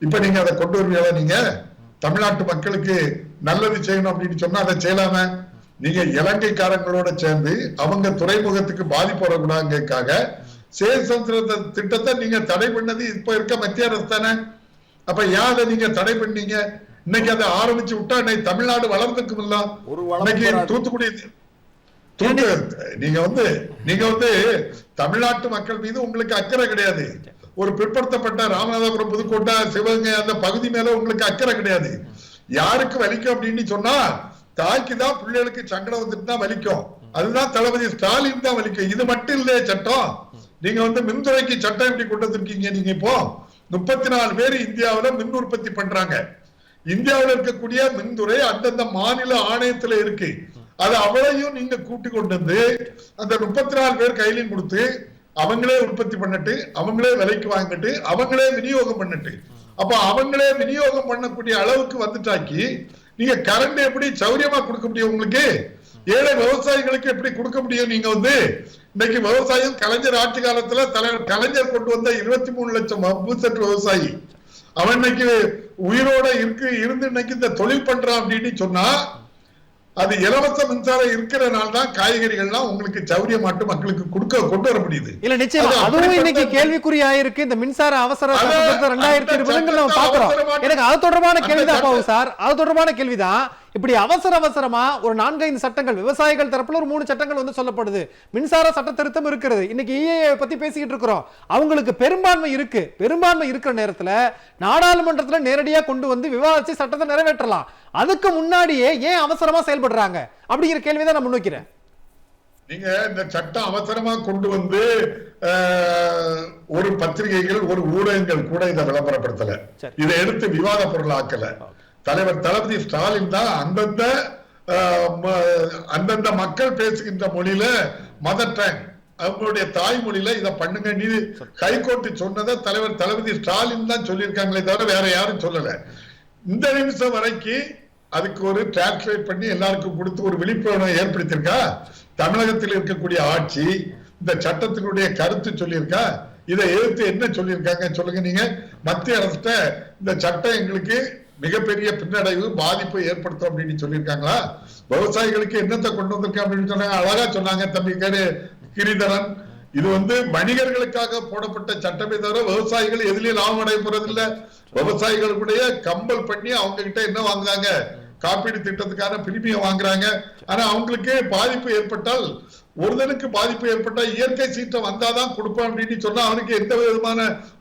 இப்ப நீங்க அதை கொண்டு வருவீங்களா? நீங்க தமிழ்நாட்டு மக்களுக்கு நல்லது செய்யணும் அப்படின்னு சொன்னா அதை செய்யலாம? நீங்க இலங்கைக்காரங்களோட சேர்ந்து அவங்க துறைமுகத்துக்கு பாதிப்பு வரக்கூடாதுக்காக சேசந்திர திட்டத்தை நீங்க தடை பண்ணது இப்ப இருக்க மத்திய அரசு தானே. அப்ப ஏன் அதை நீங்க தடை பண்ணீங்க? இன்னைக்கு அதை ஆரம்பிச்சு விட்டா இன்னைக்கு தமிழ்நாடு வளர்ந்துக்கும் இல்ல. இன்னைக்கு தூத்துக்குடி நீங்க தமிழ்நாட்டு மக்கள் மீது உங்களுக்கு அக்கறை கிடையாது. ஒரு பிற்படுத்தப்பட்ட ராமநாதபுரம், புதுக்கோட்டை, சிவகங்கை அந்த பகுதி மேல உங்களுக்கு அக்கறை கிடையாது. யாருக்கு வலிக்கும் அப்படின்னு சொன்னா, தாய்க்குதான் பிள்ளைகளுக்கு சங்கடம் வந்துட்டு தான் வலிக்கும். அதுதான் தளபதி ஸ்டாலின் தான் வலிக்கும். இது மட்டும் இல்லையே சட்டம். நீங்க மின்துறைக்கு சட்டம் எப்படி கொண்டு வந்திருக்கீங்க? நீங்க இப்போ 34 பேர் இந்தியாவில மின் உற்பத்தி பண்றாங்க. இந்தியாவில் இருக்கக்கூடிய மின்துறை அந்தந்த மாநில ஆணையத்துல இருக்கு. அது அவளையும் நீங்க கூட்டி கொண்டு வந்து அந்த 34 பேர் கையிலையும் கொடுத்து அவங்களே உற்பத்தி பண்ணிட்டு, அவங்களே விலைக்கு வாங்கிட்டு, அவங்களே விநியோகம் பண்ணிட்டு, அப்ப அவங்களே விநியோகம் பண்ணக்கூடிய அளவுக்கு வந்துட்டாக்கி நீங்க கரண்ட் எப்படி சௌரியமா கொடுக்க முடியும்? உங்களுக்கு ஏழை விவசாயிகளுக்கு எப்படி கொடுக்க முடியும்? நீங்க இன்னைக்கு விவசாயம் கலைஞர் ஆட்சி காலத்துல தலைவர் கலைஞர் கொண்டு வந்த 23 லட்சம் பூசெட் விவசாயி அவன் இன்னைக்கு உயிரோட இருந்து இன்னைக்கு இந்த தொழில் பண்றான் அப்படின்னு சொன்னா, அது இலவச மின்சாரம் இருக்கிறனால தான் காய்கறிகள்லாம் உங்களுக்கு சௌரியமாட்டு மக்களுக்கு கொண்டு வர முடியுது. இல்ல நிச்சயமா அதுவும் இன்னைக்கு கேள்விக்குறியாயிருக்கு. இந்த மின்சார அவசர 2020 நம்ம பாக்குறோம். எனக்கு அது தொடர்பான கேள்விதான் பாவு சார், அது தொடர்பான கேள்விதான். இப்படி அவசரமா ஒரு 4-5 சட்டங்கள், விவசாயிகள் தரப்புல ஒரு 3 சட்டங்கள் சொல்லப்படுது. மின்சார சட்ட திருத்தம் இருக்கிறது. இன்னைக்கு EIA பத்தி பேசிக்கிட்டு இருக்கிறோம். அவங்களுக்கு பெரும்பான்மை இருக்கு. பெரும்பான்மை இருக்கிற நேரத்துல நாடாளுமன்றத்துல நேரடியா கொண்டு வந்து விவாதிச்சு சட்டத்தை நிறைவேற்றலாம். அதுக்கு முன்னாடியே ஏன் அவசரமா செயல்படுறாங்க அப்படிங்கிற கேள்விதான் நான் முன்வைக்கிறேன். நீங்க இந்த சட்டம் அவசரமா கொண்டு வந்து ஒரு பத்திரிகைகள் ஒரு ஊடகங்கள் கூட இதை விளம்பரப்படுத்தல, இதை எடுத்து விவாத பொருள் ஆக்கல. தலைவர் தளபதி ஸ்டாலின் தான் அந்தந்த மக்கள் பேசுகின்ற மொழியில மதர் டங் அவங்களுடைய தாய்மொழியில இதை பண்ணுங்க நீ ஹைகோர்ட் சொன்னதை தலைவர் தளபதி ஸ்டாலின் தான் சொல்லியிருக்காங்களே தவிர வேற யாரும் சொல்லல. இந்த நிமிஷம் வரைக்கும் அதுக்கு ஒரு டிரான்ஸ்லேட் பண்ணி எல்லாருக்கும் கொடுத்து ஒரு விழிப்புணர்வை ஏற்படுத்தியிருக்கா? தமிழகத்தில் இருக்கக்கூடிய ஆட்சி இந்த சட்டத்தினுடைய கருத்து சொல்லியிருக்கா? இதை எதிர்த்து என்ன சொல்லியிருக்காங்க சொல்லுங்க. நீங்க மத்திய அரசு இந்த சட்டம் எங்களுக்கு மிகப்பெரிய பின்னடைவு பாதிப்பை ஏற்படுத்தும் அப்படின்னு சொல்லியிருக்காங்களா? விவசாயிகளுக்கு என்னத்தை கொண்டு வந்திருக்க அப்படின்னு சொன்னாங்க, அழகா சொன்னாங்க தம்பி கிரிதரன். இது வணிகர்களுக்காக போடப்பட்ட சட்டமே தவிர விவசாயிகள் எதுலயும் லாபம் அடைய போறது இல்ல. விவசாயிகளுடைய கம்பல் பண்ணி அவங்க கிட்ட என்ன வாங்குறாங்க, காப்பீடு திட்டத்துக்கான பிரீமியம் வாங்குறாங்க. ஆனா அவங்களுக்கு பாதிப்பு ஏற்பட்டால், ஒருதனுக்கு பாதிப்பு ஏற்பட்டா இயற்கை சீற்றம் வந்தாதான் கொடுப்பேன் அப்படின்னு சொன்னா அவனுக்கு எந்த விதமான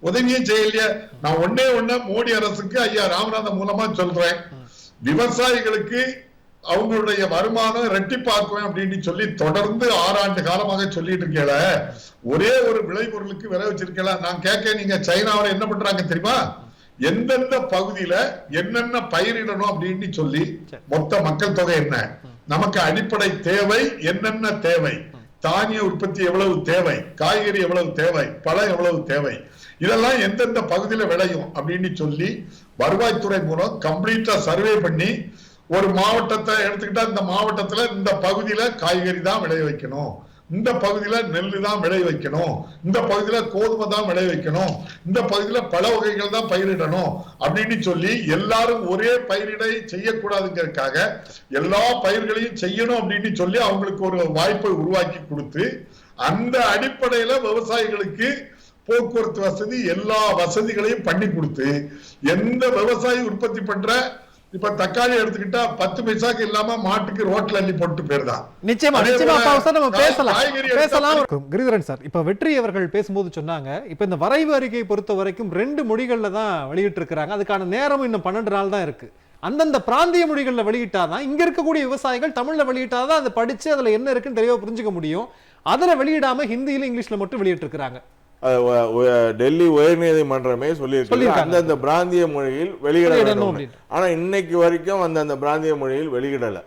உதவியும் செய்யலையே. நான் ஒன்னே மோடி அரசுக்கு ஐயா ராமநாதன் மூலமா சொல்றேன், விவசாயிகளுக்கு அவங்களுடைய வருமானம் ரெட்டிப்பாக்குவேன் அப்படின்னு சொல்லி தொடர்ந்து 6 ஆண்டு காலமாக சொல்லிட்டு இருக்கல. ஒரே ஒரு விளைபொருளுக்கு விலை வச்சிருக்கல. நான் கேட்க, நீங்க சைனாவில என்ன பண்றாங்க தெரியுமா? எந்தெந்த பகுதியில என்னென்ன பயிரிடணும் அப்படின்னு சொல்லி மொத்த மக்கள் தொகை என்ன, நமக்கு அடிப்படை தேவை என்னென்ன தேவை, தானிய உற்பத்தி எவ்வளவு தேவை, காய்கறி எவ்வளவு தேவை, பழம் எவ்வளவு தேவை, இதெல்லாம் எந்தெந்த பகுதியில விளையும் அப்படின்னு சொல்லி வருவாய்த்துறை மூலம் கம்ப்ளீட்டா சர்வே பண்ணி ஒரு மாவட்டத்தை எடுத்துக்கிட்டா இந்த மாவட்டத்துல இந்த பகுதியில காய்கறி தான் விளைய வைக்கணும், இந்த பகுதியில நெல்லு தான் விளை வைக்கணும், இந்த பகுதியில கோதுமை தான் விளை வைக்கணும், இந்த பகுதியில பல வகைகள் தான் பயிரிடணும் அப்படின்னு சொல்லி எல்லாரும் ஒரே பயிரிடை செய்யக்கூடாதுங்கிறதுக்காக எல்லா பயிர்களையும் செய்யணும் அப்படின்னு சொல்லி அவங்களுக்கு ஒரு வாய்ப்பை உருவாக்கி கொடுத்து அந்த அடிப்படையில விவசாயிகளுக்கு போக்குவரத்து வசதி எல்லா வசதிகளையும் பண்ணி கொடுத்து எந்த விவசாயி உற்பத்தி பண்ற இப்ப தக்காளி எடுத்துக்கிட்டா 10 பைசாக்கு இல்லாம மாட்டுக்கு ரோட்ல அள்ளி போட்டு போயிருதான். நிச்சயமா நம்ம பேசலாம். கிரிதரன் சார், இப்ப வெற்றி அவர்கள் பேசும்போது சொன்னாங்க, இப்ப இந்த வரைவு அறிக்கையை பொறுத்த வரைக்கும் 2 மொழிகள்ல தான் வெளியிட்டு இருக்காங்க. அதுக்கான நேரம் இன்னும் 12 நாள் தான் இருக்கு. அந்தந்த பிராந்திய மொழிகள்ல வெளியிட்டாதான் இங்க இருக்கக்கூடிய விவசாயிகள் தமிழ்ல வெளியிட்டாதான் அதை படிச்சு அதுல என்ன இருக்குன்னு தெளிவா புரிஞ்சுக்க முடியும். அதுல வெளியிடாம ஹிந்தியில இங்கிலீஷ்ல மட்டும் வெளியிட்டு இருக்காங்க. டெல்லி உயர்நீதிமன்றமே சொல்லியிருக்காங்க அந்தந்த பிராந்திய மொழியில் வெளியிடணும். ஆனா இன்னைக்கு வரைக்கும் அந்த பிராந்திய மொழியில் வெளியிடல.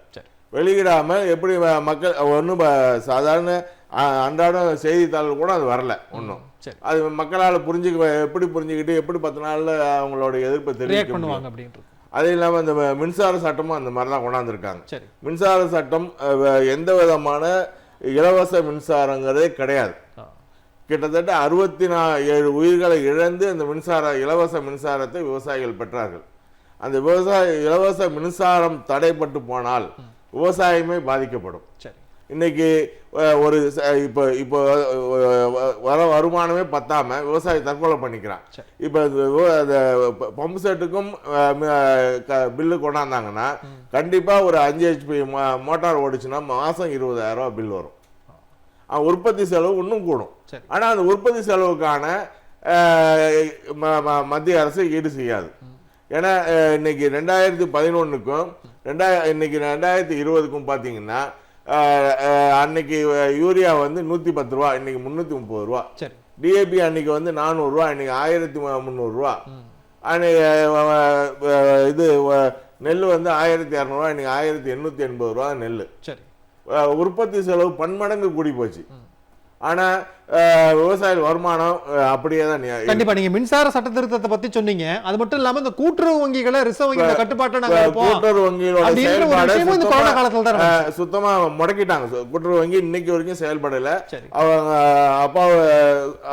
வெளியிடாம எப்படி மக்கள் ஒன்றும் சாதாரண அன்றாட செய்தித்தாள்கள் கூட அது வரல ஒன்றும். அது மக்களால் எப்படி புரிஞ்சுக்கிட்டு எப்படி 10 நாள்ல அவங்களோட எதிர்ப்பை தெரிவிக்க பண்ணுவாங்க அப்படின்றது. அது இல்லாம இந்த மின்சார சட்டமும் அந்த மாதிரிலாம் கொண்டாந்துருக்காங்க. மின்சார சட்டம் எந்த விதமான இலவச மின்சாரங்கிறதே கிடையாது. கிட்டத்தட்ட 67 உயிர்களை இழந்து அந்த இலவச மின்சாரத்தை விவசாயிகள் பெற்றார்கள். அந்த இலவச மின்சாரம் தடைப்பட்டு போனால் விவசாயமே பாதிக்கப்படும். இன்னைக்கு ஒரு இப்போ வருமானமே பத்தாம விவசாயி தற்கொலை பண்ணிக்கிறான். இப்ப பம்பு செட்டுக்கும் பில்லு கொண்டாந்தாங்கன்னா கண்டிப்பா ஒரு 5 HP மோட்டார் ஓடிச்சுன்னா மாசம் 20,000 ரூபாய் பில் வரும். உற்பத்தி செலவு இன்னும் கூடும். ஆனா அந்த உற்பத்தி செலவுக்கான மத்திய அரசு ஈடு செய்யாது. ஏன்னா இன்னைக்கு 2011க்கும் இன்னைக்கு 2020க்கும் பாத்தீங்கன்னா அன்னைக்கு யூரியா 110 ரூபா, இன்னைக்கு 330 ரூபா. டிஏபி அன்னைக்கு 400 ரூபா, இன்னைக்கு 1300 ரூபா. இது நெல் 1200 ரூபா, இன்னைக்கு 1880 ரூபா நெல். உற்பத்தி செலவு பன்மடங்கு கூடி போச்சு. ஆனா விவசாய வருமானம் அப்படியே தான். கண்டிப்பா நீங்க மின்சார சட்ட திருத்தத்தை பத்தி சொன்னீங்க. அது மட்டும் இல்லாம இந்த கூட்டுறவு வங்கிகளை ரிசர்வ் வங்கியோட கட்டுப்பாட்டை கூட்டுறவு வங்கியோட செயல்பாடு சுத்தமா முடக்கிட்டாங்க. கூட்டுறவு வங்கி இன்னைக்கு வரைக்கும் செயல்படல. அவங்க அப்பா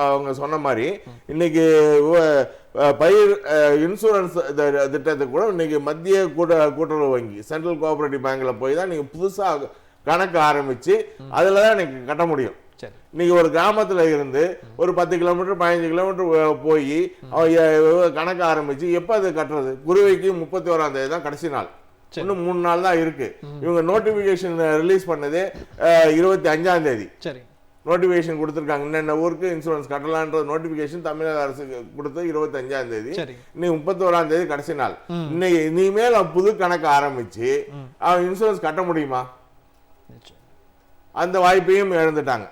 அவங்க சொன்ன மாதிரி இன்னைக்கு பயிர் இன்சூரன்ஸ் திட்டத்தை கூட இன்னைக்கு மத்திய கூட்டுறவு வங்கி சென்ட்ரல் கோஆபரேட்டிவ் பேங்க்ல போய் தான் நீங்க புதுசா கணக்கு ஆரம்பிச்சு அதுலதான் நீங்க கட்ட முடியும். இன்னைக்கு ஒரு கிராமத்துல இருந்து ஒரு 10 கிலோமீட்டர் 15 கிலோமீட்டர் போய் கணக்கு ஆரம்பிச்சு எப்ப அது கட்டுறது? குருவைக்கு 31ஆம் தேதி தான் கடைசி நாள். இன்னும் 3 நாள் தான் இருக்கு. இவங்க நோட்டிபிகேஷன் ரிலீஸ் பண்ணது 25ஆம் தேதி நோட்டிபிகேஷன் கொடுத்துருக்காங்க. என்னென்ன ஊருக்கு இன்சூரன்ஸ் கட்டலான்ற நோட்டிபிகேஷன் தமிழக அரசு கொடுத்து 25ஆம் தேதி. இன்னைக்கு 31ஆம் தேதி கடைசி நாள். இன்னைக்கு இனிமேல் புது கணக்கு ஆரம்பிச்சு அவன் இன்சூரன்ஸ் கட்ட முடியுமா? அந்த வாய்ப்பையும் இழந்துட்டாங்க.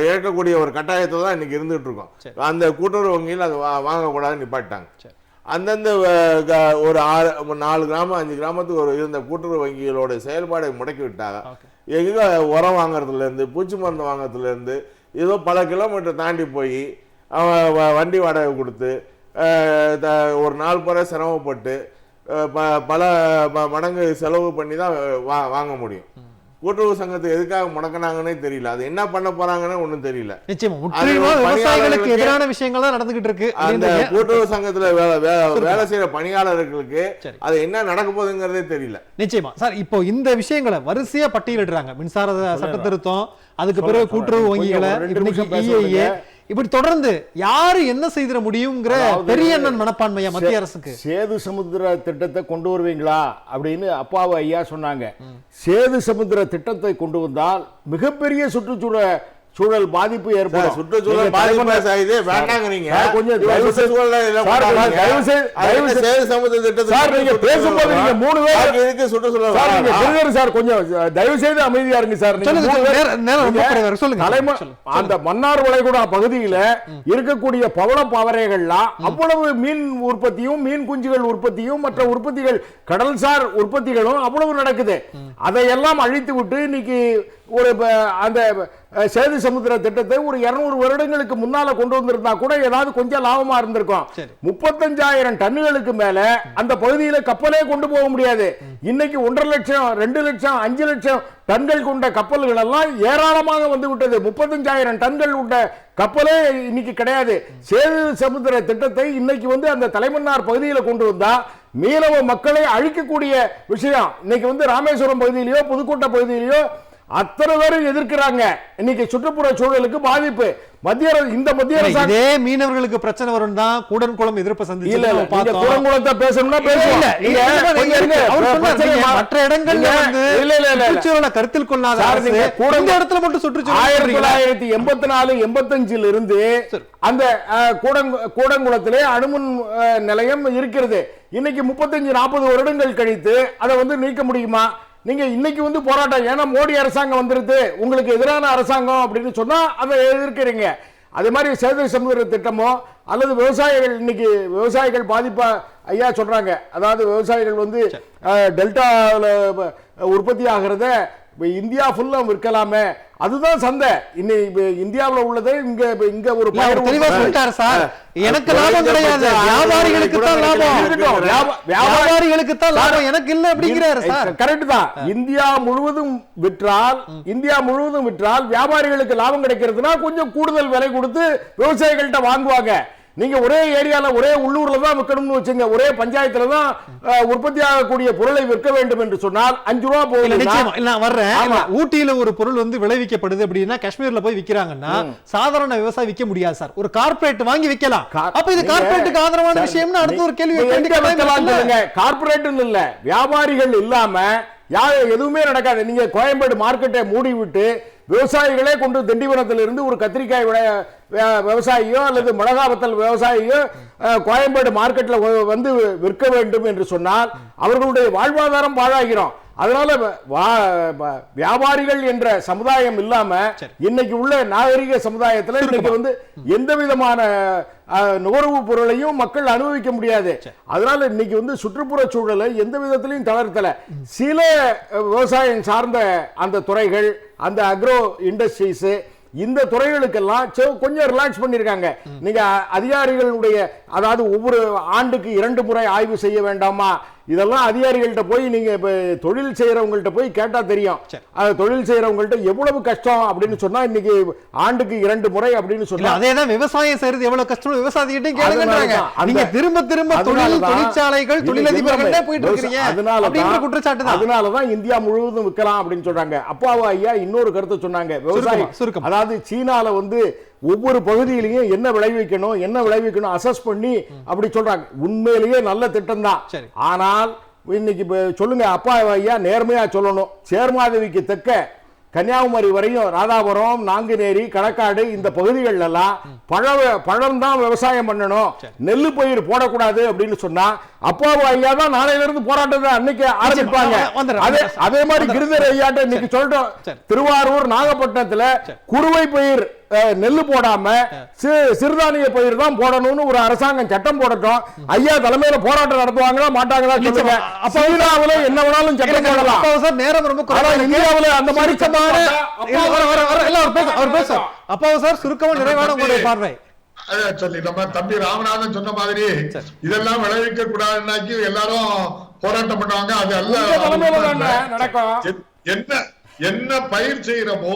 இழக்கக்கூடிய ஒரு கட்டாயத்தை தான் இன்னைக்கு இருந்துட்டு இருக்கோம். அந்த கூட்டுறவு வங்கியில் அது வாங்கக்கூடாதுன்னு நிப்பாட்டாங்க. அந்தந்த ஒரு 4 கிராமம் 5 கிராமத்துக்கு ஒரு இருந்த கூட்டுறவு வங்கிகளோட செயல்பாடை முடக்கி விட்டாங்க. எங்க உரம் வாங்குறதுல இருந்து பூச்சி மருந்து வாங்குறதுல இருந்து ஏதோ பல கிலோமீட்டர் தாண்டி போய் வண்டி வாடகை கொடுத்து ஒரு நாள் பூரா சிரமப்பட்டு பல மடங்கு செலவு பண்ணி தான் வாங்க முடியும். கூட்டுறவு சங்கத்தை எதுக்காக முடக்கினாங்கன்னே தெரியல. அது என்ன பண்ண போறாங்கன்னு ஒண்ணும் தெரியல. விவசாயிகளுக்கு எதிரான விஷயங்கள் தான் நடந்துகிட்டு இருக்கு. அந்த கூட்டுறவு சங்கத்துல வேலை செய்யற பணியாளர்களுக்கு அது என்ன நடக்க போகுதுங்கிறதே தெரியல. நிச்சயமா சார், இப்போ இந்த விஷயங்களை வரிசையா பட்டியலிடுறாங்க. மின்சார சட்ட திருத்தம், அதுக்கு பிறகு கூட்டுறவு வங்கிகளை, இப்படி தொடர்ந்து யாரு என்ன செய்திட முடியுங்கிற பெரிய மனப்பான்மையா மத்திய அரசுக்கு. சேது சமுத்திர திட்டத்தை கொண்டு வருவீங்களா அப்படின்னு அப்பாவை ஐயா சொன்னாங்க. சேது சமுத்திர திட்டத்தை கொண்டு வந்தால் மிகப்பெரிய சுற்றுச்சூழல் பாதிப்பு ஏற்படும். சுற்றுச்சூழல் பாதிப்பு வேண்டாங்க. நீங்க கொஞ்சம் தயவு செய்து அமைதியா இருங்க சார். அந்த மன்னார் வளைகுடா பகுதியில இருக்கக்கூடிய பவள பாவரைகள்லாம் அவ்வளவு மீன் உற்பத்தியும் மீன் குஞ்சுகள் உற்பத்தியும் மற்ற உற்பத்திகள் கடல்சார் உற்பத்திகளும் அவ்வளவு நடக்குது. அதையெல்லாம் அழித்து விட்டு இன்னைக்கு ஒரு அந்த சேது சமுத்திர திட்டத்தை ஒரு 200 வருடங்களுக்கு முன்னால கொண்டு வந்திருந்தா கூட ஏதாவது கொஞ்சம் லாபமா இருந்திருக்கும். 35,000 டன்னுகளுக்கு மேல அந்த பகுதியில கப்பலே கொண்டு போக முடியாது. இன்னைக்கு 1.5 லட்சம் 2 லட்சம் 5 லட்சம் டன்கள் கொண்ட கப்பல்கள் எல்லாம் ஏராளமாக வந்து விட்டது. 35,000 டன்கள் உள்ள கப்பலே இன்னைக்கு கிடையாது. சேது சமுத்திர திட்டத்தை இன்னைக்கு வந்து அந்த தலைமன்னார் பகுதியில கொண்டு வந்தா மீனவ மக்களை அழிக்கக்கூடிய விஷயம். இன்னைக்கு வந்து ராமேஸ்வரம் பகுதியிலயோ புதுக்கோட்டை பகுதியிலயோ அத்தனை பேரும் எதிர்க்கிறாங்க. இன்னைக்கு சுற்றுப்புற சூழலுக்கு பாதிப்பு. இந்த மத்திய அரசு மீனவர்களுக்கு பிரச்சனை வரும் தான் கூடன்குளம் எதிர்ப்பு சந்திச்சு கூடன்குளத்தை பேசணும்னா பேசுவோம். மற்ற இடங்கள்ல சுற்றுச்சூழலை கருத்தில் கொள்ளாத இந்த இடத்துல மட்டும் சுற்றுச்சூழல் 1984 85 இருந்து அந்த கூடன்குளத்திலே அணுமின் நிலையம் இருக்கிறது. இன்னைக்கு 35-40 வருடங்கள் கழித்து அதை வந்து நீக்க முடியுமா? நீங்க இன்னைக்கு வந்து போராட்டம், ஏன்னா மோடி அரசாங்கம் வந்துருது உங்களுக்கு எதிரான அரசாங்கம் அப்படின்னு சொன்னா அதை எதிர்க்கிறீங்க. அதே மாதிரி சேது சமுத்திர திட்டமோ அல்லது விவசாயிகள், இன்னைக்கு விவசாயிகள் பாதிப்பா ஐயா சொல்றாங்க. அதாவது விவசாயிகள் வந்து டெல்டாவில் உற்பத்தி ஆகிறத இந்தியா ஃபுல்லா விற்கலாமே, அதுதான் சந்தை. இன்னைக்கு இந்தியாவில் உள்ளது இங்க ஒரு தெளிவா சொல்லிட்டாரு சார். எனக்கு லாபம் கிடையாது, வியாபாரிகளுக்கு தான் லாபம், வியாபாரிகளுக்கு தான் லாபம், எனக்கு இல்ல அப்படிங்கிறாரு சார். கரெக்ட் தான். இந்தியா முழுவதும் விற்றால் வியாபாரிகளுக்கு லாபம் கிடைக்கிறதுனா கொஞ்சம் கூடுதல் விலை கொடுத்து விவசாயிகள்கிட்ட வாங்குவாங்க. நீங்க ஒரே ஏரியால ஒரே உள்ளூர்ல தான் விற்கணும்னு வச்சுங்க, ஒரே பஞ்சாயத்துல தான் உற்பத்தி ஆகக்கூடிய பொருளை விற்க வேண்டும் என்று சொன்னால் 5 ரூபா போகுது. ஊட்டியில ஒரு பொருள் வந்து விளைவிக்கப்படுது அப்படின்னா காஷ்மீர்ல போய் விக்கிறாங்கன்னா சாதாரண விவசாயி விற்க முடியாது சார், ஒரு கார்ப்பரேட் வாங்கி விற்கலாம். அப்ப இது கார்ப்பரேட்டுக்கு ஆதரவான விஷயம்னு அடுத்த ஒரு கேள்வி. கார்ப்பரேட் இல்ல, வியாபாரிகள் இல்லாம எதுவுமே நடக்காது. நீங்க கோயம்பேடு மார்க்கெட்டை மூடி விட்டு விவசாயிகளே கொண்டு திண்டிவனத்திலிருந்து ஒரு கத்திரிக்காய் விவசாயியோ அல்லது மிளகாவத்தல் விவசாயியோ கோயம்பேடு மார்க்கெட்ல வந்து விற்க வேண்டும் என்று சொன்னால் அவர்களுடைய வாழ்வாதாரம் பாழாகிறோம். அதனால வியாபாரிகள் என்ற சமுதாயம் இல்லாம இன்னைக்கு உள்ள நாகரிக சமுதாயத்துல இன்னைக்கு வந்து எந்த விதமான நுகர்வு பொருளையும் மக்கள் அனுபவிக்க முடியாது. அதனால இன்னைக்கு வந்து சுற்றுப்புற சூழலை எந்த விதத்திலையும் தளர்த்தல. சில விவசாயம் சார்ந்த அந்த துறைகள், அந்த அக்ரோ இண்டஸ்ட்ரீஸ், இந்த துறைகளுக்கெல்லாம் கொஞ்சம் ரிலாக்ஸ் பண்ணிருக்காங்க. நீங்க அதிகாரிகளுடைய, அதாவது ஒவ்வொரு ஆண்டுக்கு 2 முறை ஆய்வு செய்ய வேண்டாமா, இதெல்லாம் அதிகாரிகள்ட்ட போய் நீங்க தொழில் செய்யறவங்கள்ட்ட போய் கேட்டா தெரியும். தொழில் செய்யறவங்கள்ட்ட எவ்வளவு கஷ்டம் அப்படின்னு சொன்னா இன்னைக்கு ஆண்டுக்கு 2 முறை அப்படின்னு சொன்னா அதேதான் விவசாயம் செய்யறது எவ்வளவு கஷ்டம் விவசாயிகிட்ட கேளுங்கன்றாங்க. நீங்க திரும்ப திரும்ப தொழிற்சாலைகள் தொழிலதிபர்களே போயிட்டு இருக்கீங்க. அதனாலதான் இந்தியா முழுவதும் விற்கலாம் அப்படின்னு சொல்றாங்க. அப்பாவா ஐயா இன்னொரு கருத்தை சொன்னாங்க. விவசாயம், அதாவது சீனால வந்து ஒவ்வொரு பகுதியிலையும் என்ன விளைவிக்கணும் அசஸ் பண்ணி அப்படி சொல்றாங்க. உண்மையிலேயே நல்ல திட்டம் தான். ஆனால் இன்னைக்கு சொல்லுங்க அப்பா ஐயா, நேர்மையா சொல்லணும், சேர்மாதேவிக்கு தெற்க கன்னியாகுமரி வரையும் ராதாபுரம், நாங்குநேரி, களக்காடு இந்த பகுதிகள் எல்லாம் பழம் தான் விவசாயம் பண்ணணும், நெல்லு பயிர் போடக்கூடாது அப்படின்னு சொன்னா அப்பாவு ஐயா தான் நாளையில இருந்து போராட்டத்தை அன்னைக்கு ஆரம்பிப்பாங்க. அதே மாதிரி கிரிதர் ஐயாட்ட இன்னைக்கு சொல்றோம், திருவாரூர், நாகப்பட்டினத்துல குறுவை பயிர் நெல்லு போடாம சிறுதானிய பயிர் தான் போடணும்னு ஒரு அரசாங்கம் சட்டம் போடட்டும். ஐயா தலைமையில போராட்டம் நடத்துவாங்களா மாட்டாங்களா சொல்லுங்க. சீனாவுல என்ன வேணாலும் சட்டம் போடலாம். நேரம் ரொம்ப இந்தியாவுல அந்த மாதிரி அப்பாவு சார் சுருக்கமா நிறைவான உங்களுடைய பார்வை சொல்லி நம்ம தம்பி ராமநாதன் சொன்ன மாதிரி இதெல்லாம் விளைவிக்க கூடாதுன்னாக்கி எல்லாரும் போராட்டம் பண்ணுவாங்க. அது அல்ல, என்ன பயிர் செய்யறோமோ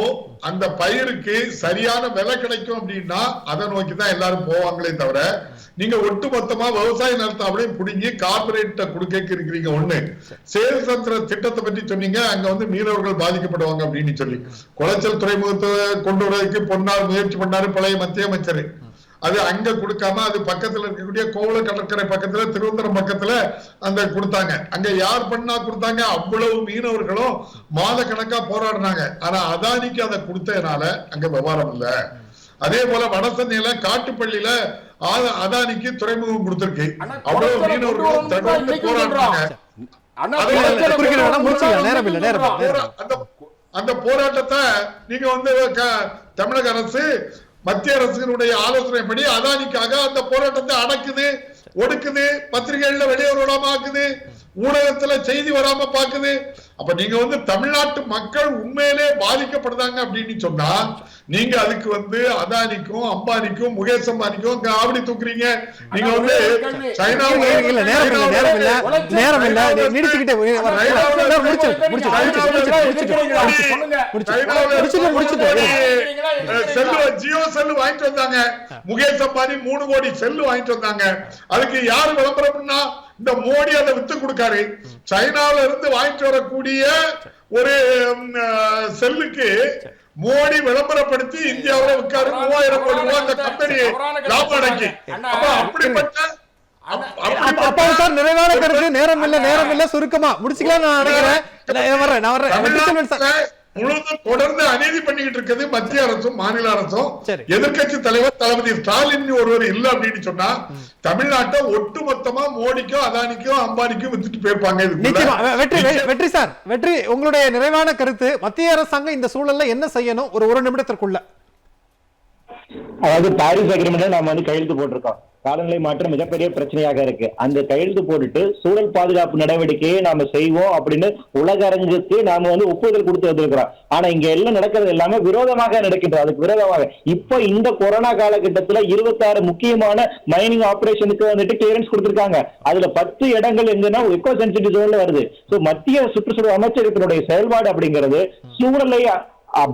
அந்த பயிருக்கு சரியான விலை கிடைக்கும் அப்படின்னா அதை நோக்கி தான் எல்லாரும் போவாங்களே தவிர, நீங்க ஒட்டுமொத்தமா விவசாய நிலத்தை அப்படியே புடுங்கி கார்பரேட் கொடுக்க இருக்கிறீங்க. ஒண்ணு, செயல் தந்திர திட்டத்தை பற்றி சொன்னீங்க, அங்க வந்து மீனவர்கள் பாதிக்கப்படுவாங்க அப்படின்னு சொல்லி குளச்சல் துறைமுகத்தை கொண்டு வருவதற்கு பொன்னார் முயற்சி பண்ணாரு பழைய மத்திய அமைச்சர். அது அங்க கொடுக்காம அது பக்கத்துல இருக்கக்கூடிய கோவள கடற்கரை பக்கத்துல, திருவனந்தபுரம் பக்கத்துல அந்த கொடுத்தாங்க. அங்க யார் பண்ணா கொடுத்தாங்க? அவ்வளவு மீனவர்களும் மாத கணக்கா போராடினாங்க. ஆனா அதானிக்கு அதை கொடுத்ததுனால அங்க விவகாரம் இல்ல. அதே போல வடசென்னையில காட்டுப்பள்ளியில அதானிக்கு துறைமுகம் கொடுத்திருக்கு. அவ்வளவு மீனவர்களும் தொடர்ந்து போராடுறாங்க. அந்த போராட்டத்தை நீங்க வந்து தமிழக அரசு மத்திய அரசினுடைய ஆலோசனைப்படி அதானிக்காக அந்த போராட்டத்தை அடக்குது, ஒடுக்குது, பத்திரிகைகள்ல வெளியே விடாம ஆக்குது, ஊடகத்துல செய்தி வராம பாக்குது. அப்ப நீங்க வந்து தமிழ்நாட்டு மக்கள் உண்மையிலே பாதிக்கப்படுதாங்க அப்படின்னு சொன்னா நீங்க அதுக்கு வந்து அதானிக்கும் அம்பானிக்கும் முகேஷ் அம்பானிக்கும் ஆவணி தூக்குறீங்க. நீங்க வந்து ஜியோ செல்லு வாங்கிட்டு வந்தாங்க, முகேஷ் அம்பானி 3 கோடி செல்லு வாங்கிட்டு வந்தாங்க. அதுக்கு யாரு விளம்பரம்னா இந்த மோடி அதை வித்து கொடுக்காரு. சைனாவில இருந்து வாங்கிட்டு வரக்கூடிய ஒரு செல்லுக்கு மோடி விளம்பரப்படுத்தி இந்தியாவில் விற்காரு 3000 கோடி ரூபாய் அந்த கம்பெனி லாபம் அடைக்கி. அப்படிப்பட்ட நிறைவான கருத்து. நேரம் இல்ல சுருக்கமா முடிச்சுக்கலாம் நான் நினைக்கிறேன். முழுவதும் தொடர்ந்து அநீதி பண்ணிக்கிட்டு இருக்கிறது மத்திய அரசும் மாநில அரசும். எதிர்கட்சி தலைவர் தளபதி ஸ்டாலின் ஒருவர் இல்ல அப்படின்னு சொன்னா தமிழ்நாட்டை ஒட்டுமொத்தமா மோடிக்கும் அதானிக்கும் அம்பானிக்கும் வித்துட்டு போயிருப்பாங்க. வெற்றி சார், வெற்றி உங்களுடைய நிறைவான கருத்து. மத்திய அரசாங்கம் இந்த சூழல்ல என்ன செய்யணும் ஒரு நிமிடத்திற்குள்ள? அதாவது பாரிஸ் அக்ரிமெண்ட் நாம வந்து கையெழுத்து போட்டிருக்கோம். காலநிலை மாற்றம் மிகப்பெரிய பிரச்சனையாக இருக்கு. அந்த கையெழுத்து போட்டுட்டு சூழல் பாதுகாப்பு நடவடிக்கையை நாம செய்வோம் அப்படின்னு உலக அரங்குக்கு நாம வந்து ஒப்புதல் கொடுத்து வந்திருக்கிறோம். ஆனா இங்க எல்லாம் நடக்கிறது எல்லாமே விரோதமாக நடக்கின்றது. அதுக்கு விரோதமாக இப்ப இந்த கொரோனா காலகட்டத்துல 26 முக்கியமான மைனிங் ஆபரேஷனுக்கு வந்துட்டு கிளியரன்ஸ் கொடுத்திருக்காங்க. அதுல 10 இடங்கள் எங்கன்னா எக்கோ சென்சிட்டிவ் ஜோன்ல வருது. சோ மத்திய சுற்றுச்சூழல் அமைச்சகத்தினுடைய செயல்பாடு அப்படிங்கிறது சூழலை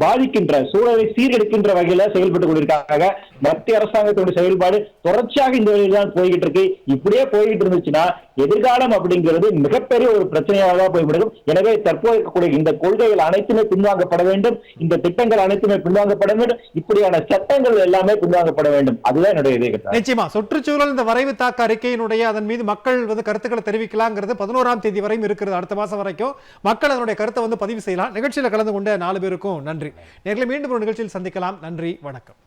பாதிக்கின்ற, சூழலை சீர்கெடுக்கின்ற வகையில செயல்பட்டு கொண்டிருக்காங்க. மத்திய அரசாங்கத்தோட செயல்பாடு தொடர்ச்சியாக இந்த வழியில் தான் போய்கிட்டு இருக்கு. இப்படியே போய்கிட்டு இருந்துச்சுன்னா எதிர்காலம் அப்படிங்கிறது மிகப்பெரிய ஒரு பிரச்சனையாக தான் போய்விடும். எனவே தற்போது இருக்கக்கூடிய இந்த கொள்கைகள் அனைத்துமே பின்வாங்கப்பட வேண்டும், இந்த திட்டங்கள் அனைத்துமே பின்வாங்கப்பட வேண்டும், இப்படியான சட்டங்கள் எல்லாமே பின்வாங்கப்பட வேண்டும். அதுதான் என்னுடைய இதே. நிச்சயமா சுற்றுச்சூழல் இந்த வரைவு தாக்க அறிக்கையினுடைய அதன் மீது மக்கள் வந்து கருத்துக்களை தெரிவிக்கலாங்கிறது 11ஆம் தேதி வரையும் இருக்கிறது. அடுத்த மாசம் வரைக்கும் மக்கள் அதனுடைய கருத்தை வந்து பதிவு செய்யலாம். நிகழ்ச்சியில கலந்து கொண்ட 4 பேருக்கும் நன்றி. நேர்களை மீண்டும் ஒரு நிகழ்ச்சியில் சந்திக்கலாம். நன்றி, வணக்கம்.